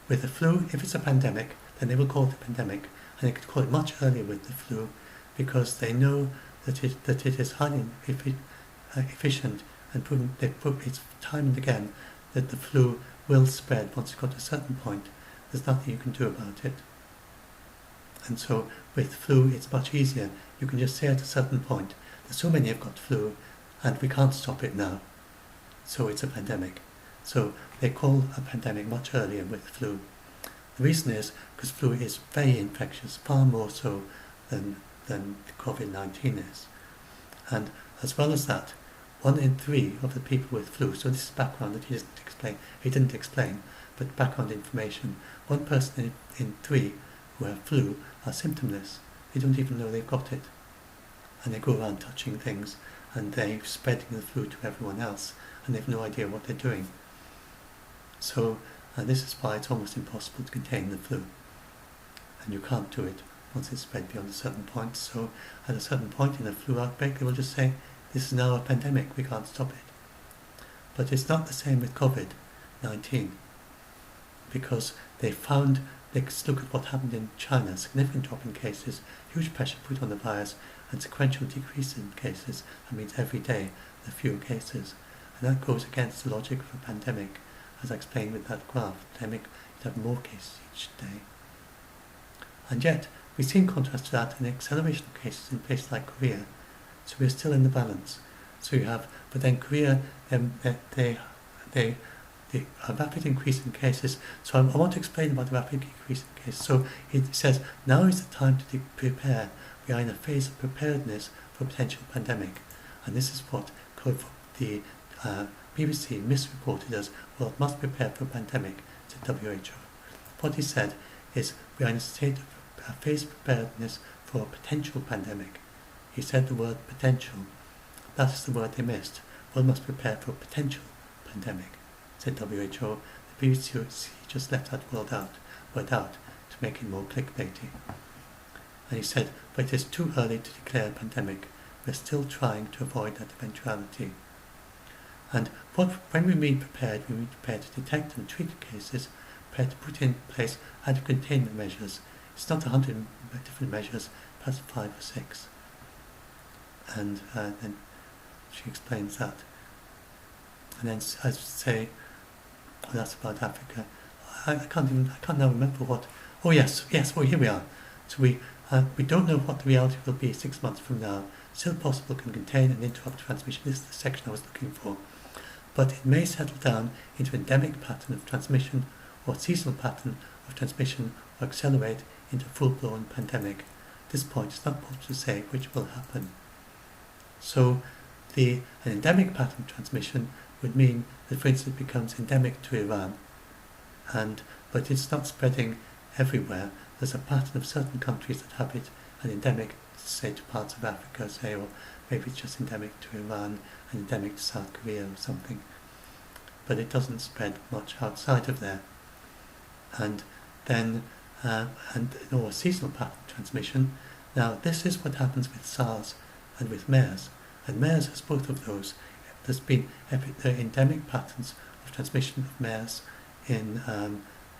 [SPEAKER 1] with a flu, if it's a pandemic, then they will call it a pandemic, and they could call it much earlier with the flu, because they know that it is highly efficient, and it's time and again that the flu will spread once it's got to a certain point. There's nothing you can do about it. And so with flu, it's much easier. You can just say at a certain point, there's so many have got flu, and we can't stop it now. So it's a pandemic. So they call a pandemic much earlier with flu. The reason is because flu is very infectious, far more so than COVID-19 is. And as well as that, 1 in 3 of the people with flu, so this is background that he didn't explain, but background information, 1 person in 3 who have flu are symptomless. They don't even know they've got it. And they go around touching things, and they're spreading the flu to everyone else, and they have no idea what they're doing. So, and this is why it's almost impossible to contain the flu. And you can't do it once it's spread beyond a certain point. So at a certain point in a flu outbreak, they will just say, this is now a pandemic, we can't stop it. But it's not the same with COVID-19, because let's look at what happened in China, significant drop in cases, huge pressure put on the virus, and sequential decrease in cases. That means every day there are fewer cases. And that goes against the logic of a pandemic, as I explained with that graph. Pandemic, you'd have more cases each day. And yet, we see in contrast to that an acceleration of cases in places like Korea. So we're still in the balance. So you have, but then Korea, they a rapid increase in cases. So I want to explain about the rapid increase in cases. So it says, now is the time to prepare. We are in a phase of preparedness for a potential pandemic. And this is what the BBC misreported as, world must prepare for a pandemic, to WHO. What he said is, we are in a state of a phase of preparedness for a potential pandemic. He said the word potential. That is the word they missed. World must prepare for a potential pandemic, said WHO. The BBC just left that word out to make it more clickbaity. And he said, but it is too early to declare a pandemic. We're still trying to avoid that eventuality. And when we mean prepared, we mean prepared to detect and treat cases, prepared to put in place adequate containment measures. It's not 100 different measures, perhaps 5 or 6. And then she explains that. And then I say, well, that's about Africa. I can't now remember what. Oh yes, well here we are. So we don't know what the reality will be 6 months from now. Still possible can contain and interrupt transmission. This is the section I was looking for. But it may settle down into an endemic pattern of transmission or seasonal pattern of transmission or accelerate into a full-blown pandemic. At this point, it's not possible to say which will happen. So an endemic pattern of transmission would mean that, for instance, it becomes endemic to Iran, but it's not spreading everywhere. There's a pattern of certain countries that have it, an endemic, say, to parts of Africa, say, or maybe it's just endemic to Iran and endemic to South Korea or something. But it doesn't spread much outside of there. And then, or a seasonal pattern of transmission. Now, this is what happens with SARS and with MERS. And MERS has both of those. There's been endemic patterns of transmission of MERS in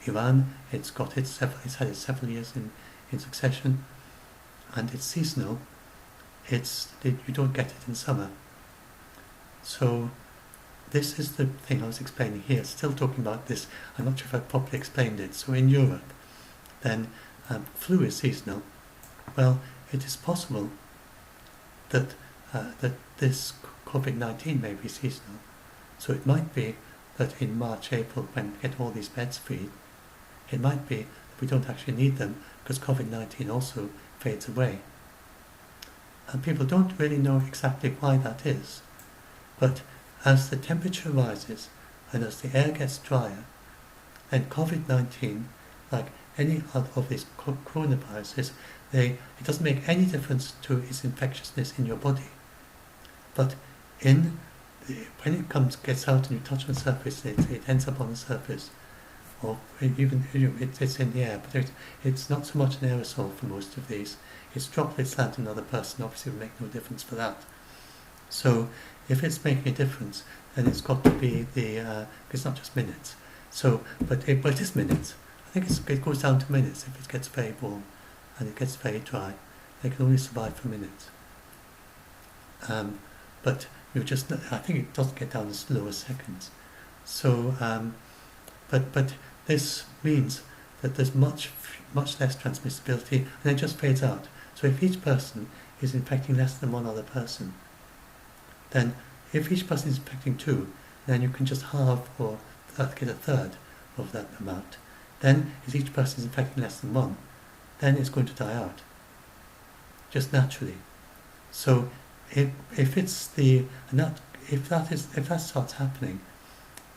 [SPEAKER 1] Iran. It's had it several years in succession, and it's seasonal. You don't get it in summer. So this is the thing I was explaining here. Still talking about this. I'm not sure if I properly explained it. So in Europe, then flu is seasonal. Well, it is possible that this COVID-19 may be seasonal. So it might be that in March, April, when we get all these beds free, it might be that we don't actually need them because COVID-19 also fades away. And people don't really know exactly why that is. But as the temperature rises and as the air gets drier, then COVID-19, like any other of these coronaviruses, it doesn't make any difference to its infectiousness in your body. But when it gets out and you touch the surface, it ends up on the surface, or even it's in the air. But it's not so much an aerosol for most of these. It's droplets land on another person. Obviously, it will make no difference for that. So if it's making a difference, then it's got to be it's not just minutes. So, but it is minutes. I think it goes down to minutes if it gets very warm and it gets very dry. They can only survive for minutes. But I think it doesn't get down as low as seconds. So, but this means that there's much less transmissibility, and it just fades out. So if each person is infecting less than one other person, then if each person is infecting 2, then you can just halve or get a third of that amount. then if each person is infecting less than one, then it's going to die out, just naturally. So if that starts happening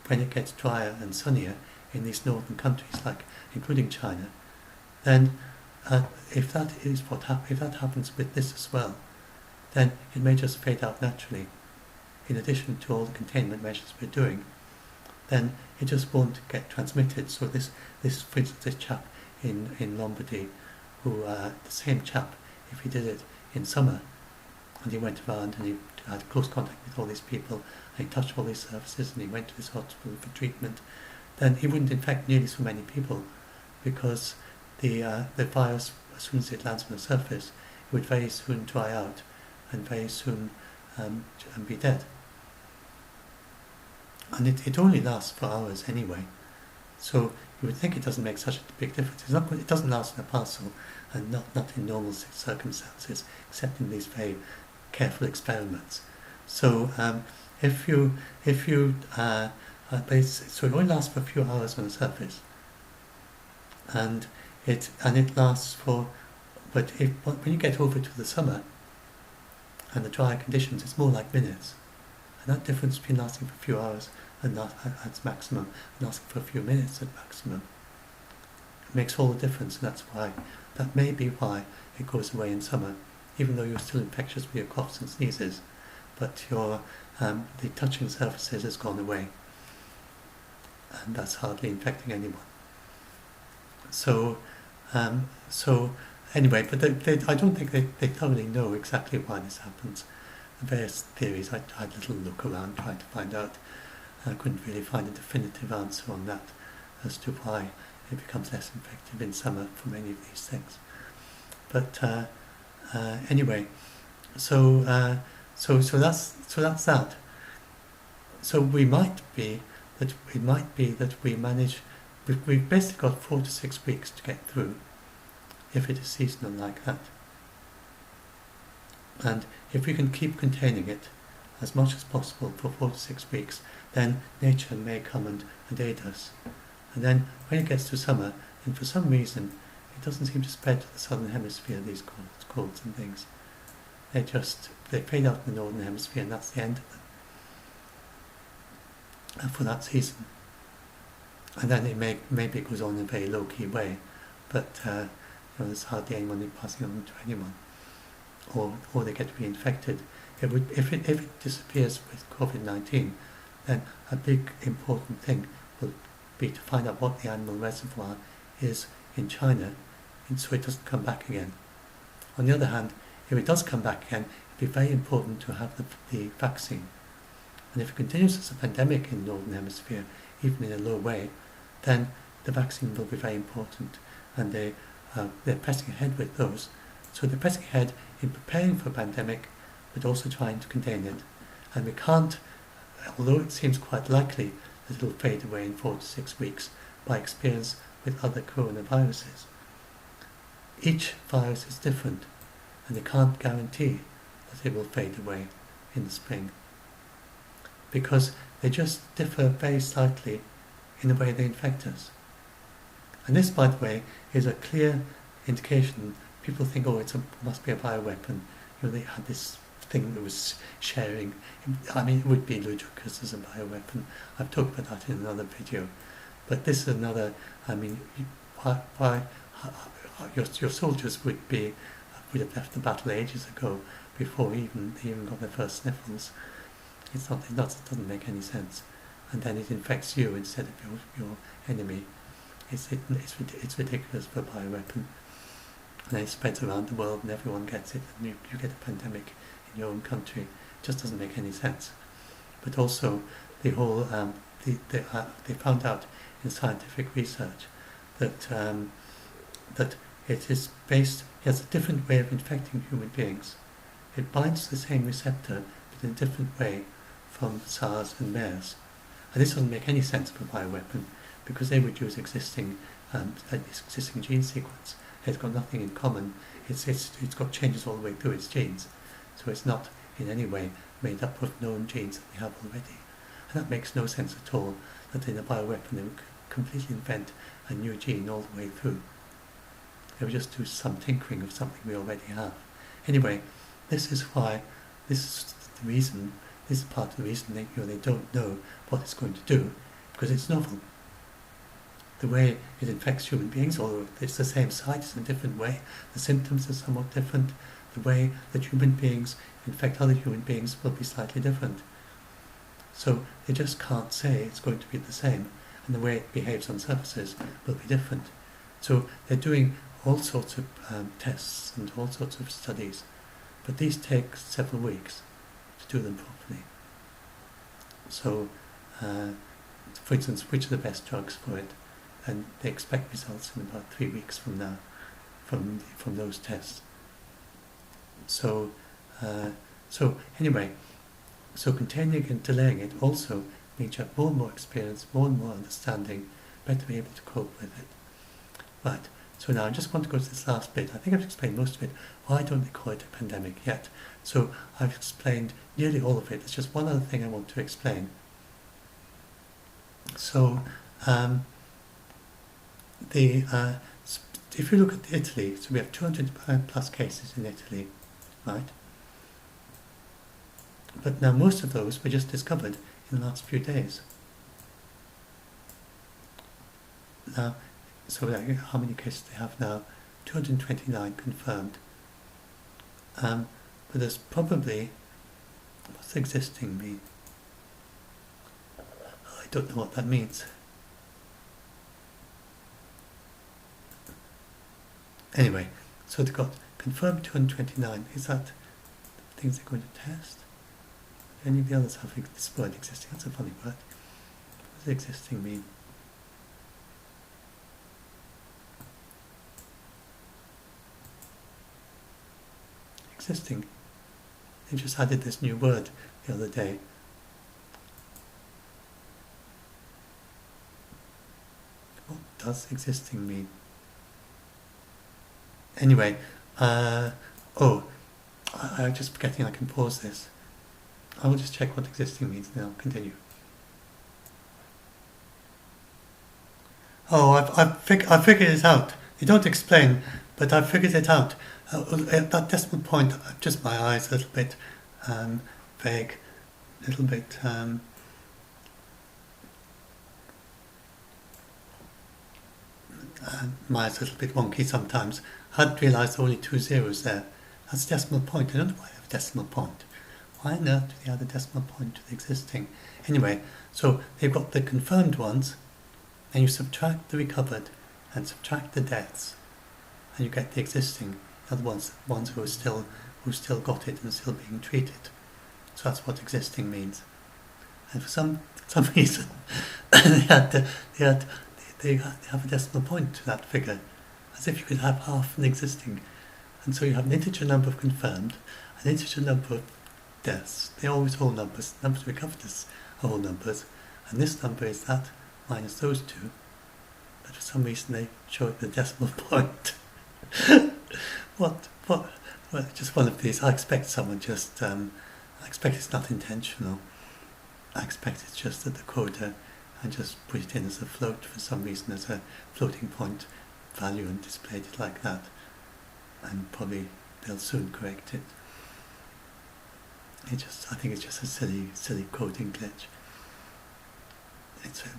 [SPEAKER 1] when it gets drier and sunnier in these northern countries, like including China, then if that happens with this as well, then it may just fade out naturally. In addition to all the containment measures we're doing, then it just won't get transmitted. So this for instance, this chap in Lombardy, who the same chap, if he did it in summer, and he went around and he had close contact with all these people, and he touched all these surfaces, and he went to this hospital for treatment, then he wouldn't infect nearly so many people, because the virus, as soon as it lands on the surface, it would very soon dry out and very soon and be dead. And it only lasts for hours anyway, so you would think it doesn't make such a big difference. It doesn't last in a parcel, and not in normal circumstances, except in these very careful experiments. So so it only lasts for a few hours on the surface, and it lasts for. But when you get over to the summer and the drier conditions, it's more like minutes. And that difference between lasting for a few hours and not at maximum, and lasting for a few minutes at maximum, makes all the difference. And that may be why it goes away in summer, even though you're still infectious with your coughs and sneezes, but the touching surfaces has gone away, and that's hardly infecting anyone. So anyway, but I don't think they thoroughly know exactly why this happens. The various theories, I had a little look around trying to find out, and I couldn't really find a definitive answer on that as to why it becomes less effective in summer for many of these things. But anyway, so that's that. So we might be that we manage. We've basically got 4 to 6 weeks to get through, if it is seasonal like that. And if we can keep containing it as much as possible for 4 to 6 weeks, then nature may come and aid us. And then when it gets to summer, then for some reason it doesn't seem to spread to the southern hemisphere, these colds and things. They fade out in the northern hemisphere, and that's the end of them for that season. And then maybe it goes on in a very low-key way, but there's hardly anyone passing on to anyone, or they get reinfected. If it disappears with COVID-19, then a big important thing will be to find out what the animal reservoir is in China, and so it doesn't come back again. On the other hand, if it does come back again, it'd be very important to have the vaccine. And if it continues as a pandemic in the Northern Hemisphere, even in a low way, then the vaccine will be very important. And they're pressing ahead with those. So they're pressing ahead in preparing for a pandemic, but also trying to contain it. And we can't, although it seems quite likely that it'll fade away in 4 to 6 weeks by experience with other coronaviruses. Each virus is different, and they can't guarantee that it will fade away in the spring, because they just differ very slightly in the way they infect us. And this, by the way, is a clear indication. People think, oh, must be a bioweapon. They had this thing that was sharing. I mean, it would be ludicrous as a bioweapon. I've talked about that in another video. But this is another. I mean, why your soldiers would have left the battle ages ago before they even got their first sniffles. It doesn't make any sense. And then it infects you instead of your enemy. It's ridiculous for a bioweapon. And then it spreads around the world and everyone gets it, and you get a pandemic in your own country. It just doesn't make any sense. But also, the whole they found out in scientific research that it has a different way of infecting human beings. It binds to the same receptor, but in a different way from SARS and MERS. And this doesn't make any sense for a bioweapon, because they would use existing gene sequence. It's got nothing in common. It's got changes all the way through its genes, so it's not in any way made up of known genes that we have already. And that makes no sense at all. That in a bioweapon completely invent a new gene all the way through. They would just do some tinkering of something we already have. Anyway, this is why, this is the reason, this is part of the reason they don't know what it's going to do, because it's novel. The way it infects human beings, although it's the same site, it's in a different way. The symptoms are somewhat different. The way that human beings infect other human beings will be slightly different. So they just can't say it's going to be the same, and the way it behaves on surfaces will be different. So they're doing all sorts of tests and all sorts of studies, but these take several weeks to do them properly. So, for instance, which are the best drugs for it? And they expect results in about 3 weeks from now, from those tests. So, anyway, so containing and delaying it also means you have more and more experience, more and more understanding, better be able to cope with it. Right. So now I just want to go to this last bit. I think I've explained most of it. Why don't they call it a pandemic yet? So I've explained nearly all of it. There's just one other thing I want to explain. So if you look at Italy, so we have 200 plus cases in Italy, right? But now most of those were just discovered in the last few days. Now, so how many cases they have now? 229 confirmed. But there's probably, what's existing mean? I don't know what that means. Anyway, so they've got confirmed 229. Is that the things they're going to test? Any of the others have this word existing? That's a funny word. What does existing mean? Existing. They just added this new word the other day. What does existing mean? Anyway, I'm just forgetting I can pause this. I will just check what existing means and then I'll continue. Oh, I figured it out. They don't explain, but I figured it out. At that decimal point, just my eyes a little bit vague, a little bit my eyes a little bit wonky sometimes. I hadn't realised there were only 2 zeros there. That's a decimal point. I don't know why they have a decimal point. Why on earth do they add a decimal point to the existing? Anyway, so they've got the confirmed ones, and you subtract the recovered and subtract the deaths, and you get the existing. The other ones who still got it and still being treated. So that's what existing means. And for some reason, they have a decimal point to that figure, as if you could have half an existing. And so you have an integer number of confirmed, an integer number of deaths. They're always whole numbers. Numbers recovered are whole numbers, and this number is that minus those two. But for some reason they show it with a decimal point. What? Well, just one of these. I expect someone just. I expect it's not intentional. I expect it's just that the coder and just put it in as a float for some reason, as a floating point value, and displayed it like that. And probably they'll soon correct it. I think it's just a silly coding glitch.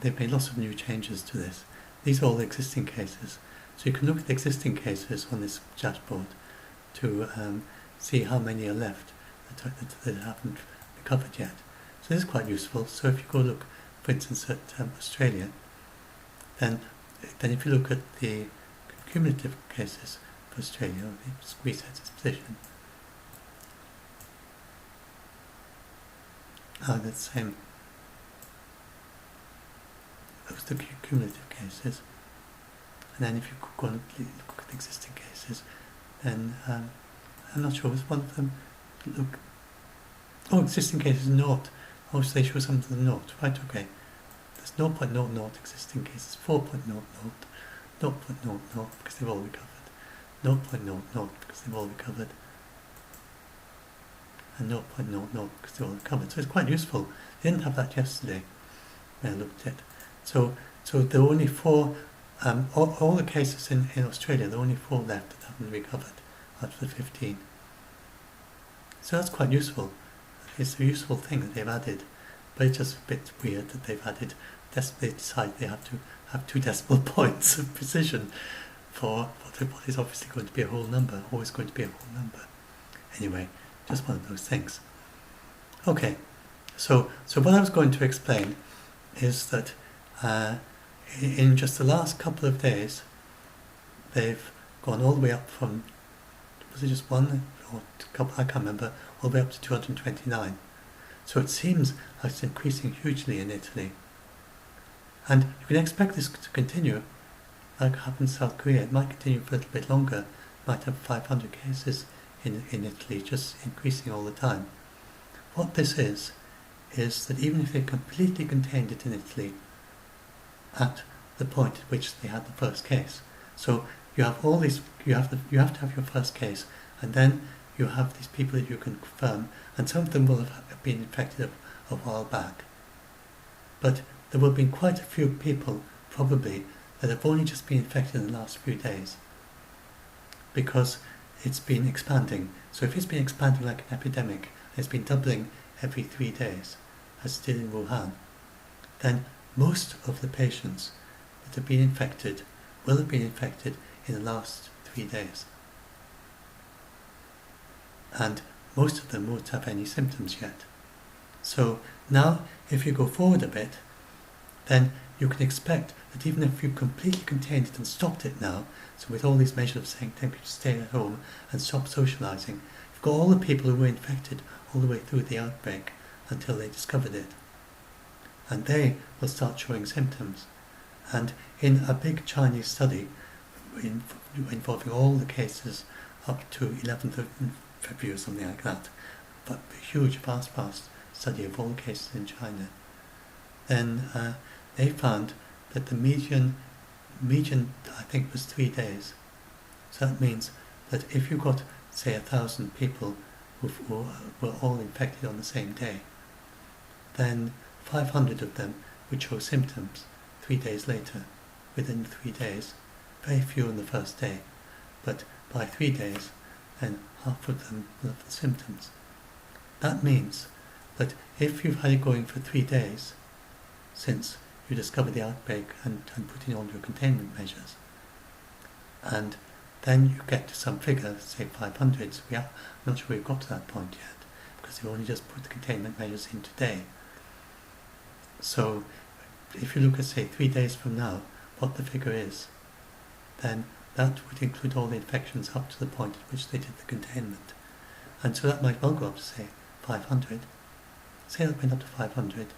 [SPEAKER 1] They've made lots of new changes to this. These are all existing cases. So you can look at the existing cases on this dashboard to see how many are left that haven't recovered yet. So this is quite useful. So if you go look, for instance, at Australia, then if you look at the cumulative cases for Australia, it resets its position. That's the same. Those are the cumulative cases. And then if you go and look at the existing cases, then I'm not sure, was one of them, look, existing cases naught. Oh, so they show some of them naught, right, okay. There's 0.00 existing cases, 4.00, 0.00 because they've all recovered, 0.00 because they've all recovered, and 0.00 because they've all recovered. So it's quite useful. They didn't have that yesterday when I looked at it. So So there are only 4, all the cases in Australia, there are only 4 left that haven't recovered out of the 15. So that's quite useful. It's a useful thing that they've added, but it's just a bit weird that they've added, they decide they have to have 2 decimal points of precision for what is obviously going to be a whole number, always going to be a whole number. Anyway, just one of those things. Okay, so what I was going to explain is that in just the last couple of days, they've gone all the way up from, was it just one or a couple, I can't remember, all the way up to 229. So it seems like it's increasing hugely in Italy. And you can expect this to continue, like it happened in South Korea. It might continue for a little bit longer. It might have 500 cases in Italy, just increasing all the time. What this is that even if they completely contained it in Italy at the point at which they had the first case, so you have all these, you have to have your first case, and then you have these people that you can confirm, and some of them will have been infected a while back. But there will have been quite a few people, probably, that have only just been infected in the last few days, because it's been expanding. So if it's been expanding like an epidemic, and it's been doubling every 3 days, as it did in Wuhan, then most of the patients that have been infected will have been infected in the last 3 days. And most of them won't have any symptoms yet. So now, if you go forward a bit, then you can expect that even if you completely contained it and stopped it now, so with all these measures of saying people to stay at home and stop socialising, you've got all the people who were infected all the way through the outbreak until they discovered it. And they will start showing symptoms. And in a big Chinese study involving all the cases up to 11th of February or something like that, but a huge vast study of all the cases in China, then they found that the median I think was 3 days. So that means that if you got, say, 1,000 people who were all infected on the same day, then 500 of them would show symptoms 3 days later, within 3 days. Very few on the first day, but by 3 days, then half of them will have the symptoms. That means that if you've had it going for 3 days since you discovered the outbreak and put in all your containment measures, and then you get to some figure, say 500, so I'm not sure we've got to that point yet, because they've only just put the containment measures in today. So if you look at, say, 3 days from now, what the figure is, then that would include all the infections up to the point at which they did the containment. And so that might well go up to, say, 500. Say that went up to 500.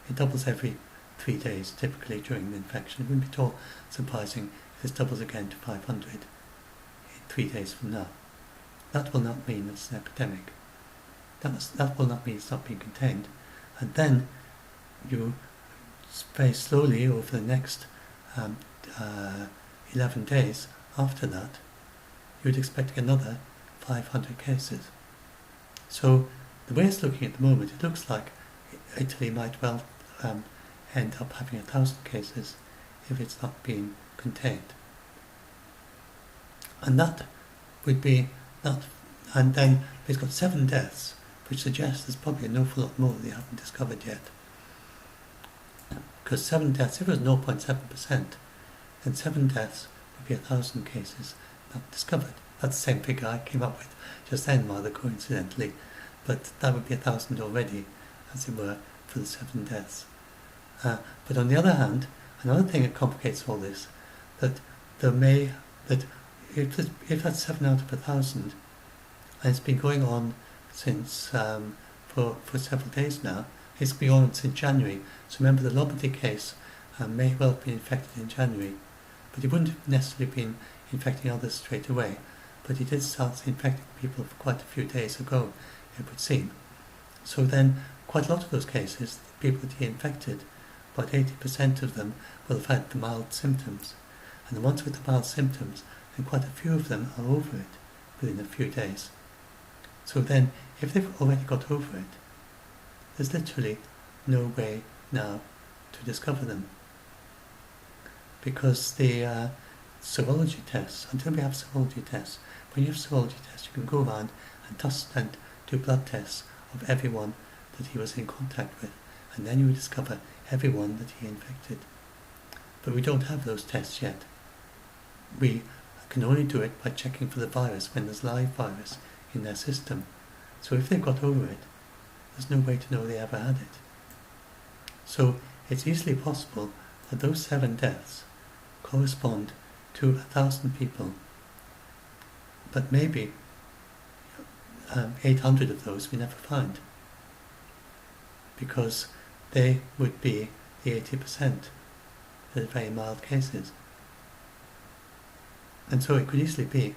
[SPEAKER 1] It doubles every 3 days, typically, during the infection. It wouldn't be at all surprising if this doubles again to 500 in 3 days from now. That will not mean it's an epidemic. That will not mean it's not being contained. And then you very slowly, over the next 11 days after that, you'd expect another 500 cases. So the way it's looking at the moment, it looks like Italy might well end up having 1,000 cases if it's not being contained. And that would be that, and then it's got 7 deaths, which suggests there's probably an awful lot more they haven't discovered yet. Because 7 deaths, if it was 0.7%, then 7 deaths would be 1,000 cases not discovered. That's the same figure I came up with just then, rather coincidentally, but that would be 1,000 already, as it were, for the 7 deaths. But on the other hand, another thing that complicates all this, that if that's 7 out of 1,000, and it's been going on since for several days now, it's been on since January. So remember, the Lombardy case may well have been infected in January, but he wouldn't have necessarily been infecting others straight away. But he did start infecting people for quite a few days ago, it would seem. So then, quite a lot of those cases, the people that he infected, about 80% of them will have had the mild symptoms. And the ones with the mild symptoms, then quite a few of them are over it within a few days. So then, if they've already got over it, there's literally no way now to discover them. because the serology tests, until we have serology tests, when you have serology tests, you can go around and do blood tests of everyone that he was in contact with, and then you would discover everyone that he infected. But we don't have those tests yet. We can only do it by checking for the virus when there's live virus in their system. So if they've got over it, there's no way to know they ever had it. So it's easily possible that those 7 deaths correspond to 1,000 people, but maybe 800 of those we never find, because they would be the 80% that are very mild cases. And so it could easily be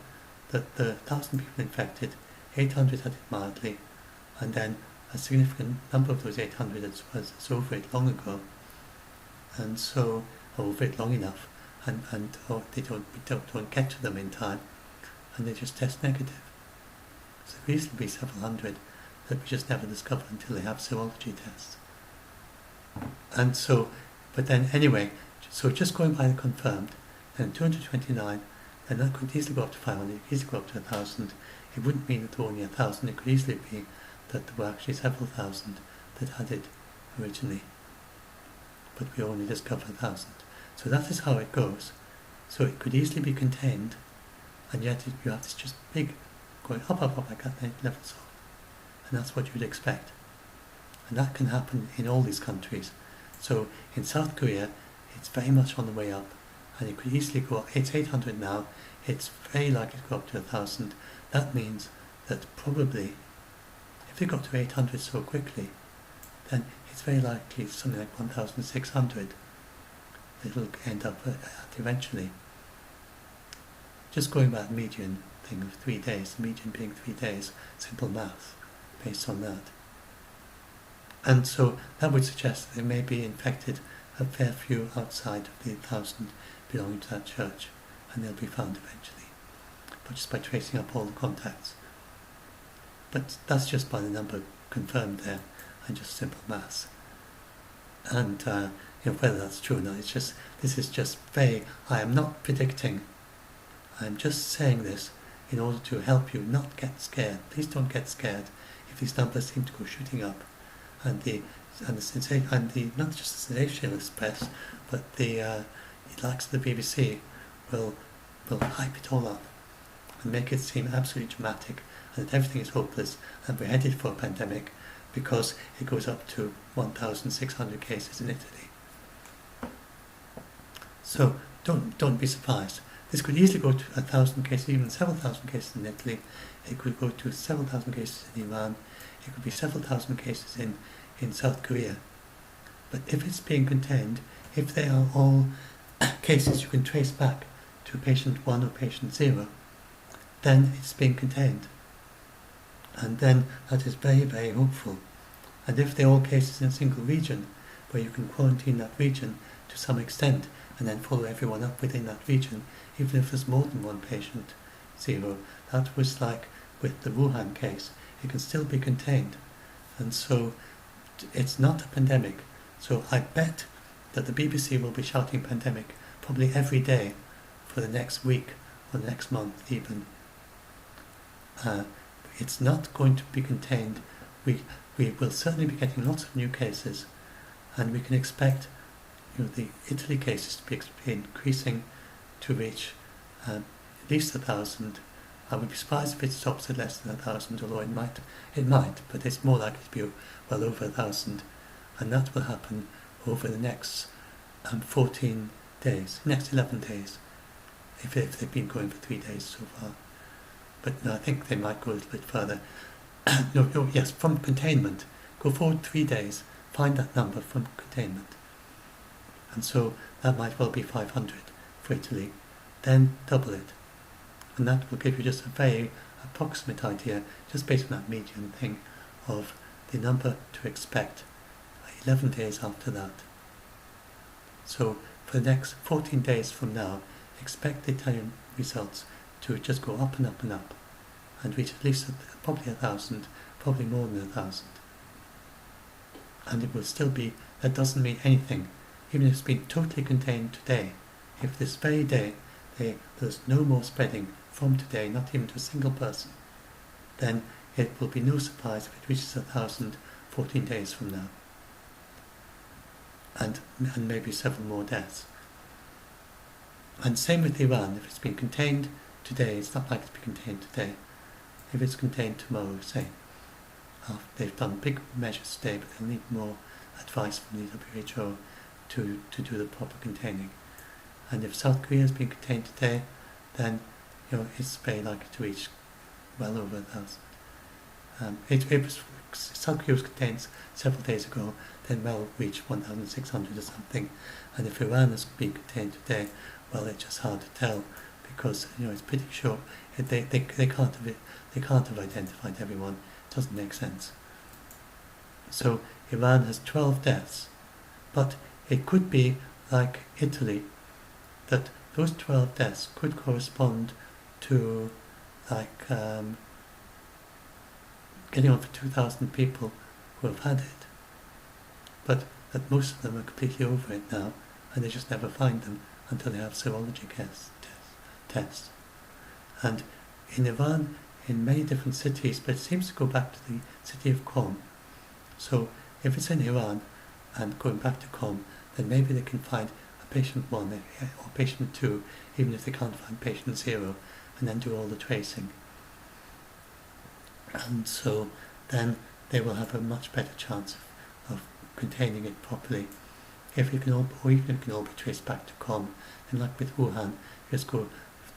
[SPEAKER 1] that the 1,000 people infected, 800 had it mildly, and then a significant number of those 800 was over it long ago, and so over it long enough, and or they don't get to them in time, and they just test negative. So there could easily be several hundred that we just never discover until they have serology tests. And so, but then anyway, so just going by the confirmed, then 229, then that could easily go up to 500, it could easily go up to 1,000. It wouldn't mean that there were only 1,000, it could easily be that there were actually several thousand that had it originally, but we only discovered 1,000. So that is how it goes. So it could easily be contained, and yet you have this just big going up like that levels off. And that's what you would expect. And that can happen in all these countries. So in South Korea, it's very much on the way up, and it could easily go up. It's 800 now, it's very likely to go up to 1,000. That means that probably, if they got to 800 so quickly, then it's very likely something like 1,600 that it'll end up at eventually. Just going by the median thing of 3 days, the median being 3 days, simple math based on that. And so that would suggest that there may be infected a fair few outside of the 1,000 belonging to that church, and they'll be found eventually, but just by tracing up all the contacts. But that's just by the number confirmed there, and just simple maths. And whether that's true or not, this is just vague. I am not predicting. I'm just saying this in order to help you not get scared. Please don't get scared if these numbers seem to go shooting up, and the not just the sensationalist press, but the likes of the BBC will hype it all up and make it seem absolutely dramatic, and that everything is hopeless and we're headed for a pandemic because it goes up to 1,600 cases in Italy. So don't be surprised. This could easily go to 1,000 cases, even several thousand cases in Italy. It could go to several thousand cases in Iran. It could be several thousand cases in South Korea. But if it's being contained, if they are all cases you can trace back to patient 1 or patient 0, then it's being contained. And then that is very, very hopeful. And if they're all cases in a single region, where you can quarantine that region to some extent and then follow everyone up within that region, even if there's more than one patient 0, that was like with the Wuhan case, it can still be contained. And so it's not a pandemic. So I bet that the BBC will be shouting pandemic probably every day for the next week or the next month even. It's not going to be contained. We will certainly be getting lots of new cases, and we can expect the Italy cases to be increasing to reach at least 1,000. I would be surprised if it stops at less than 1,000, although it might, but it's more likely to be well over 1,000, and that will happen over the next 14 days, next 11 days, if they've been going for 3 days so far. But no, I think they might go a little bit further. Yes, from containment, go forward 3 days, find that number from containment. And so that might well be 500 for Italy, then double it. And that will give you just a very approximate idea, just based on that median thing, of the number to expect 11 days after that. So for the next 14 days from now, expect the Italian results to just go up and up and up, and reach at least probably 1,000, probably more than 1,000. And it will still be, that doesn't mean anything. Even if it's been totally contained today, if this very day there's no more spreading from today, not even to a single person, then it will be no surprise if it reaches 1,000 14 days from now, and maybe several more deaths. And same with Iran. If it's been contained today, it's not likely to be contained today. If it's contained tomorrow, say, they've done big measures today, but they'll need more advice from the WHO to do the proper containing. And if South Korea has been contained today, then it's very likely to reach well over 1,000. South Korea was contained several days ago, then well reached 1,600 or something. And if Iran has been contained today, well, it's just hard to tell, because it's pretty short. They can't have identified everyone. It doesn't make sense. So Iran has 12 deaths, but it could be like Italy, that those 12 deaths could correspond to like getting on for 2,000 people who have had it, but that most of them are completely over it now, and they just never find them until they have serology tests. And in Iran, in many different cities, but it seems to go back to the city of Qom. So if it's in Iran and going back to Qom, then maybe they can find a patient 1 or patient 2, even if they can't find patient 0, and then do all the tracing. And so then they will have a much better chance of containing it properly. If it can all, or even if it can all be traced back to Qom, then like with Wuhan, you just go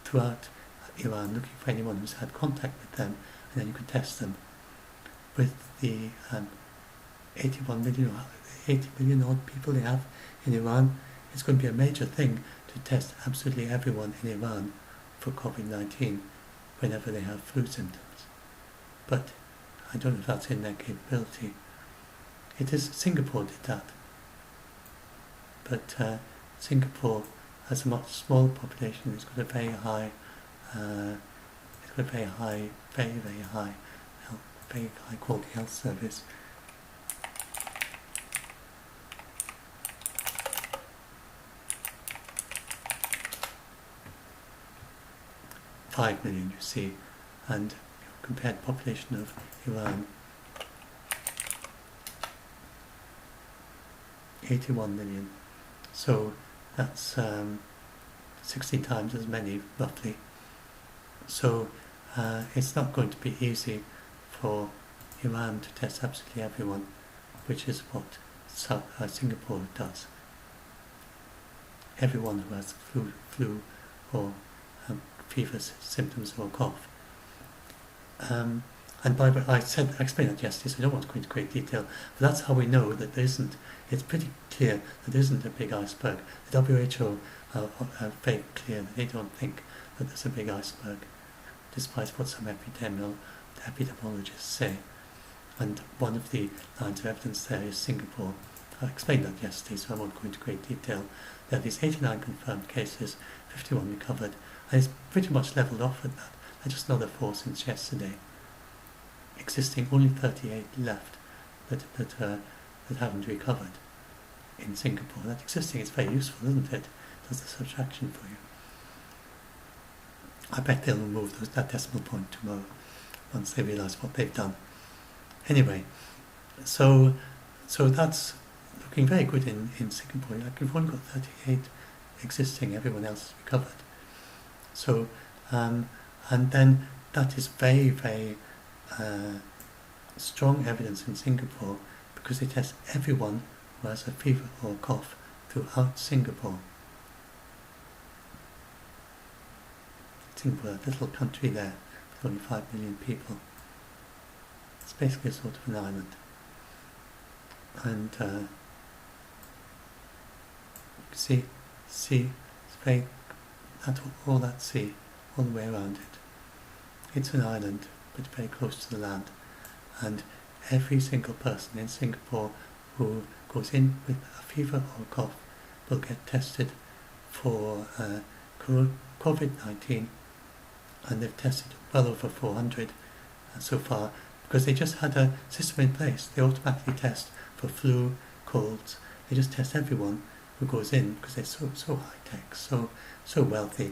[SPEAKER 1] throughout Iran looking for anyone who's had contact with them, and then you can test them. With the 80 million odd people they have in Iran, it's going to be a major thing to test absolutely everyone in Iran for COVID-19 whenever they have flu symptoms. But I don't know if that's in their capability. Singapore did that. But Singapore has a much smaller population. It's got a very high, very high quality health service. $5 million, you see, and compared population of Iran, 81 million. So that's 16 times as many, roughly. So it's not going to be easy for Iran to test absolutely everyone, which is what Singapore does. Everyone who has flu or fever symptoms or cough. And by the way, I explained that yesterday, so I don't want to go into great detail, but that's how we know that there isn't, it's pretty clear that there isn't a big iceberg. The WHO are very clear that they don't think that there's a big iceberg, despite what some epidemiologists say. And one of the lines of evidence there is Singapore. I explained that yesterday, so I won't go into great detail. There are these 89 confirmed cases, 51 recovered, and it's pretty much levelled off at that. There's just another 4 since yesterday. Existing only 38 left that haven't recovered in Singapore. That existing is very useful, isn't it? It does the subtraction for you. I bet they'll remove that decimal point tomorrow once they realise what they've done. Anyway, so that's looking very good in Singapore. Like, we've only got 38 existing, everyone else has recovered. So, and then that is very, very strong evidence in Singapore, because they test everyone who has a fever or a cough throughout Singapore. Singapore, a little country there with only 5 million people. It's basically a sort of an island. And see, it's very, all that sea, all the way around it. It's an island, but very close to the land. And every single person in Singapore who goes in with a fever or a cough will get tested for COVID-19, and they've tested well over 400 so far, because they just had a system in place. They automatically test for flu, colds. They just test everyone who goes in because they're so high tech, so wealthy,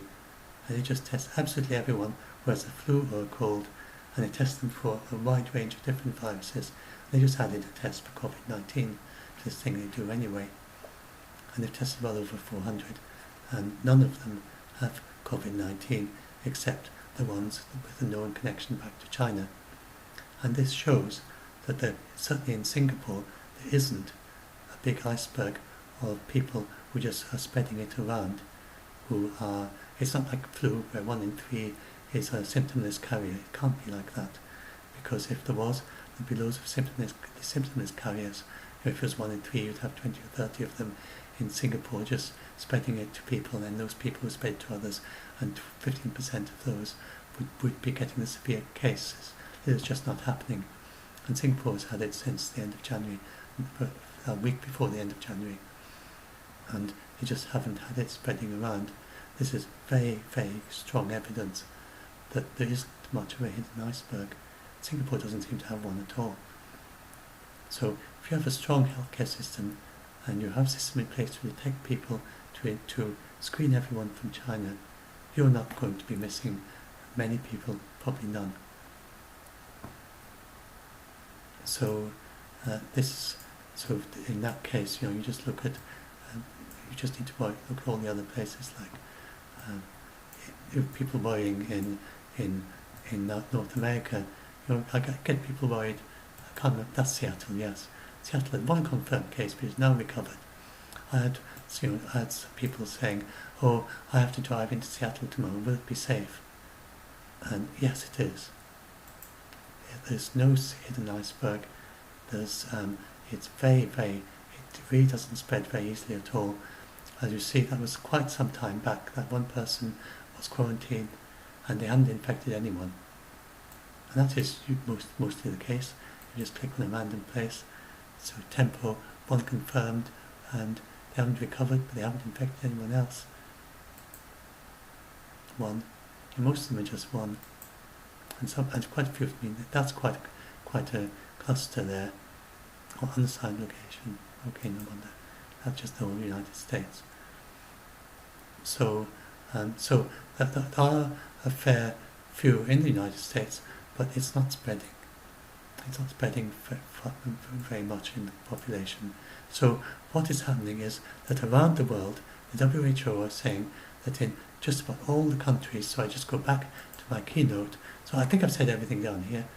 [SPEAKER 1] and they just test absolutely everyone who has a flu or a cold, and they test them for a wide range of different viruses. They just added a test for COVID-19 to this thing they do anyway, and they've tested well over 400, and none of them have COVID-19 except the ones with a known connection back to China. And this shows that certainly in Singapore there isn't a big iceberg of people who just are spreading it around, it's not like flu where 1 in 3 is a symptomless carrier. It can't be like that, because if there was, there'd be loads of symptomless carriers. If it was 1 in 3, you'd have 20 or 30 of them in Singapore just spreading it to people, and those people would spread to others, and 15% of those would be getting the severe cases. It is just not happening. And Singapore has had it since the end of January, a week before the end of January, and they just haven't had it spreading around. This is very, very strong evidence that there isn't much of a hidden iceberg. Singapore doesn't seem to have one at all. So if you have a strong healthcare system and you have a system in place to detect people, to screen everyone from China, you're not going to be missing many people, probably none. So in that case, you just look at, you just need to look at all the other places, like if people worrying in North America. I get people worried. I can't remember, that's Seattle, yes. Seattle had one confirmed case, but it's now recovered. I had some people saying, "Oh, I have to drive into Seattle tomorrow. Will it be safe?" And yes, it is. There's no hidden iceberg. It's it really doesn't spread very easily at all. As you see, that was quite some time back. That one person was quarantined, and they hadn't infected anyone. And that is mostly the case. You just click on a random place. So tempo, one confirmed, and they haven't recovered, but they haven't infected anyone else. One. And most of them are just one. And quite a few of them, that's quite a cluster there. Or unassigned location. Okay, no wonder. That's just the whole United States. So there are a fair few in the United States, but it's not spreading. It's not spreading very much in the population. So what is happening is that around the world, the WHO are saying that in just about all the countries, so I just go back to my keynote. So I think I've said everything down here.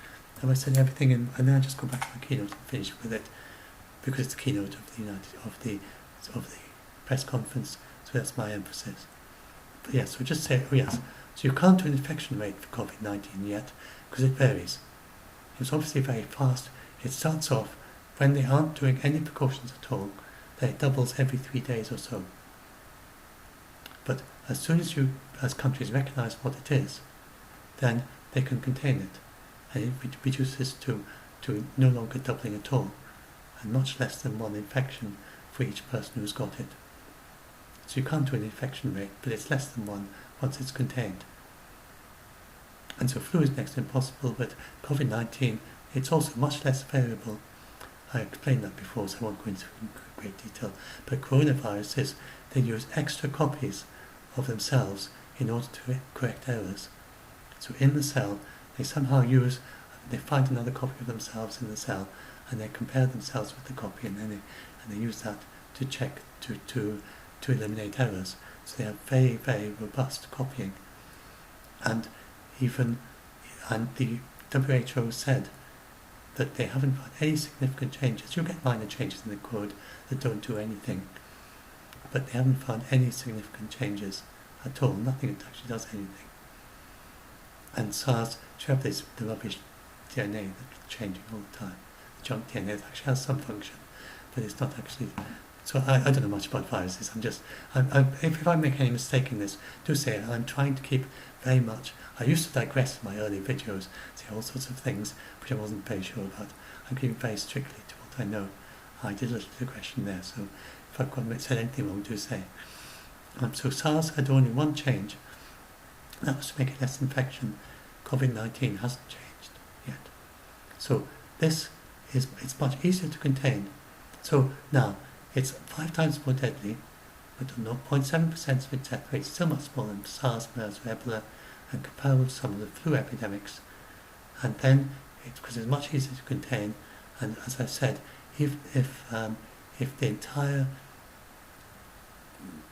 [SPEAKER 1] Have I said everything? And then I just go back to my keynote and finish with it, because it's the keynote of the press conference. So that's my emphasis. But yes, so just say, oh yes. So you can't do an infection rate for COVID-19 yet, because it varies. It's obviously very fast. It starts off when they aren't doing any precautions at all. Then it doubles every 3 days or so. But as soon as countries recognise what it is, then they can contain it, and it reduces to no longer doubling at all, and much less than 1 infection for each person who's got it. So you can't do an infection rate, but it's less than 1 once it's contained. And so flu is next to impossible, but COVID-19, it's also much less variable. I explained that before, so I won't go into great detail. But coronaviruses, they use extra copies of themselves in order to correct errors. So in the cell, they find another copy of themselves in the cell, and they compare themselves with the copy, and they use that to check, to eliminate errors. So they have very, very robust copying. And the WHO said that they haven't found any significant changes. You get minor changes in the code that don't do anything, but they haven't found any significant changes at all. Nothing that actually does anything. And SARS, you have the rubbish DNA that's changing all the time. The junk DNA that actually has some function, but it's not actually. So I don't know much about viruses. If I make any mistake in this, do say it. I'm trying to keep very much. I used to digress in my early videos, say all sorts of things which I wasn't very sure about. I'm keeping very strictly to what I know. I did a little digression there, so if I've said anything wrong, do say. So SARS had only one change. That was to make it less infection. COVID-19 hasn't changed yet. So it's much easier to contain. So now, it's 5 times more deadly, but 0.7% of its death rate is still much smaller than SARS, MERS, or Ebola, and comparable to some of the flu epidemics. And then, because it's much easier to contain, and as I said, if the entire,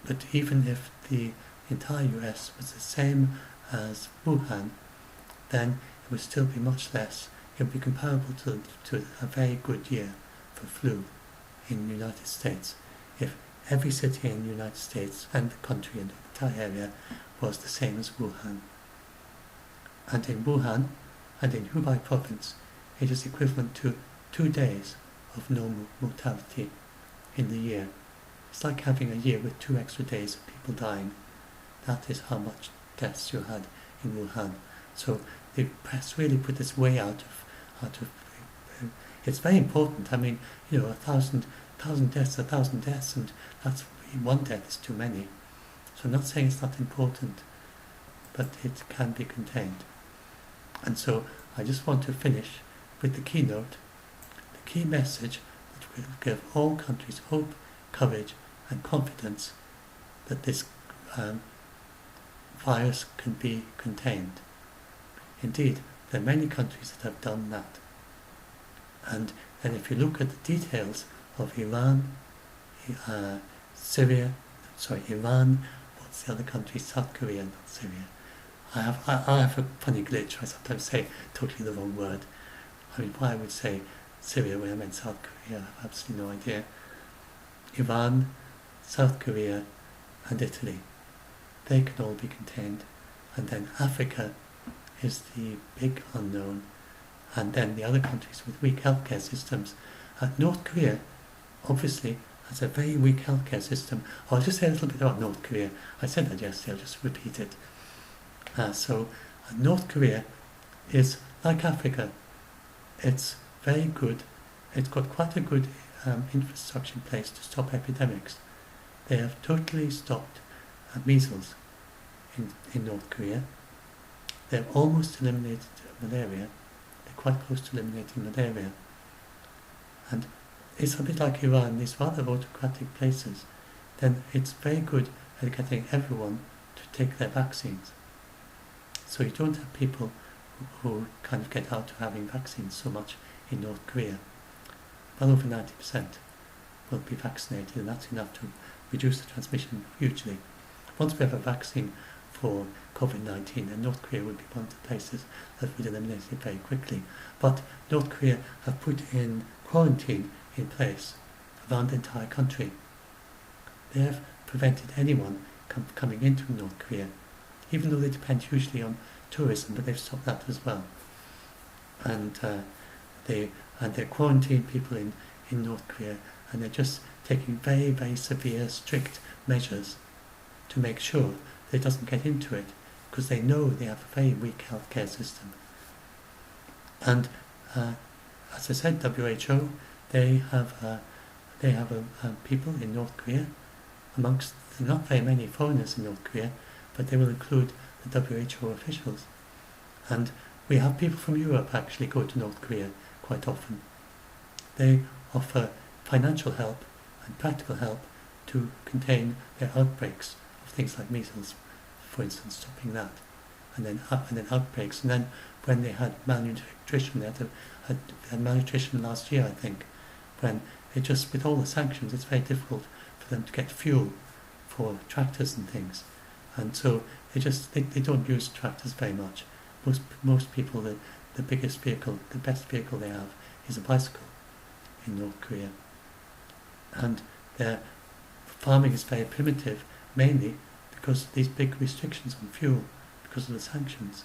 [SPEAKER 1] but even if the entire US was the same as Wuhan, then it would still be much less. It would be comparable to a very good year for flu in the United States if every city in the United States and the country and the entire area was the same as Wuhan. And in Wuhan and in Hubei province, it is equivalent to 2 days of normal mortality in the year. It's like having a year with 2 extra days of people dying. That is how much deaths you had in Wuhan. So the press really put this way out of it's very important. I mean, 1,000 deaths, 1,000 deaths, and that's one death is too many. So I'm not saying it's not important, but it can be contained. And so I just want to finish with the keynote, the key message that will give all countries hope, courage, and confidence that this virus can be contained. Indeed, there are many countries that have done that. And then if you look at the details of Iran, Iran, what's the other country? South Korea, not Syria. I have a funny glitch. I sometimes say totally the wrong word. I mean, why I would say Syria when I meant South Korea, I have absolutely no idea. Iran, South Korea, and Italy. They can all be contained. And then Africa is the big unknown. And then the other countries with weak healthcare systems. North Korea, obviously, has a very weak healthcare system. I'll just say a little bit about North Korea. I said that yesterday, I'll just repeat it. North Korea is like Africa. It's very good. It's got quite a good infrastructure in place to stop epidemics. They have totally stopped measles in North Korea. They've almost eliminated malaria. They're quite close to eliminating malaria. And it's a bit like Iran, these rather autocratic places. Then it's very good at getting everyone to take their vaccines. So you don't have people who kind of get out of having vaccines so much in North Korea. Well over 90% will be vaccinated, and that's enough to reduce the transmission hugely. Once we have a vaccine for COVID-19, then North Korea would be one of the places that would eliminate it very quickly. But North Korea have put in quarantine in place around the entire country. They have prevented anyone coming into North Korea, even though they depend hugely on tourism, but they've stopped that as well. And they quarantine people in North Korea, and they're just taking very, very severe, strict measures to make sure that it doesn't get into it, because they know they have a very weak healthcare system. And as I said, WHO, they have people in North Korea, amongst not very many foreigners in North Korea, but they will include the WHO officials. And we have people from Europe actually go to North Korea quite often. They offer financial help and practical help to contain their outbreaks of things like measles, for instance, stopping that, and then outbreaks. And then when they had malnutrition, they had malnutrition last year, I think, when it just, with all the sanctions, it's very difficult for them to get fuel for tractors and things. And so they don't use tractors very much. Most people, the biggest vehicle, the best vehicle they have is a bicycle in North Korea. And their farming is very primitive, mainly because of these big restrictions on fuel, because of the sanctions.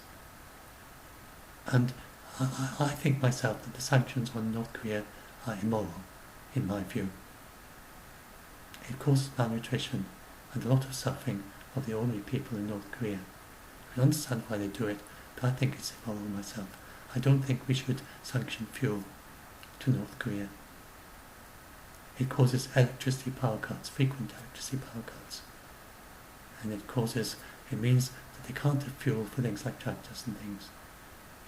[SPEAKER 1] And I think myself that the sanctions on North Korea are immoral, in my view. It causes malnutrition and a lot of suffering of the ordinary people in North Korea. I understand why they do it, but I think it's immoral myself. I don't think we should sanction fuel to North Korea. It causes electricity power cuts, frequent electricity power cuts. And it means that they can't have fuel for things like tractors and things.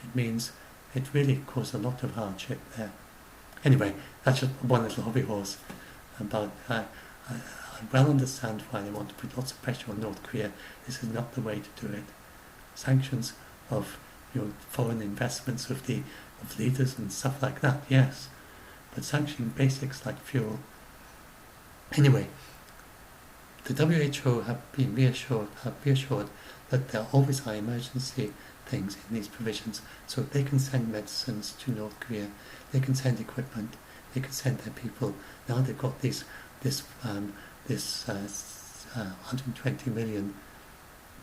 [SPEAKER 1] It means it really causes a lot of hardship there. Anyway, that's just one little hobby horse about I well understand why they want to put lots of pressure on North Korea. This is not the way to do it. Sanctions of foreign investments of leaders and stuff like that, yes, but sanctioning basics like fuel. Anyway, the WHO have reassured that there always are emergency things in these provisions, so they can send medicines to North Korea, they can send equipment, they can send their people. Now they've got this 120 million,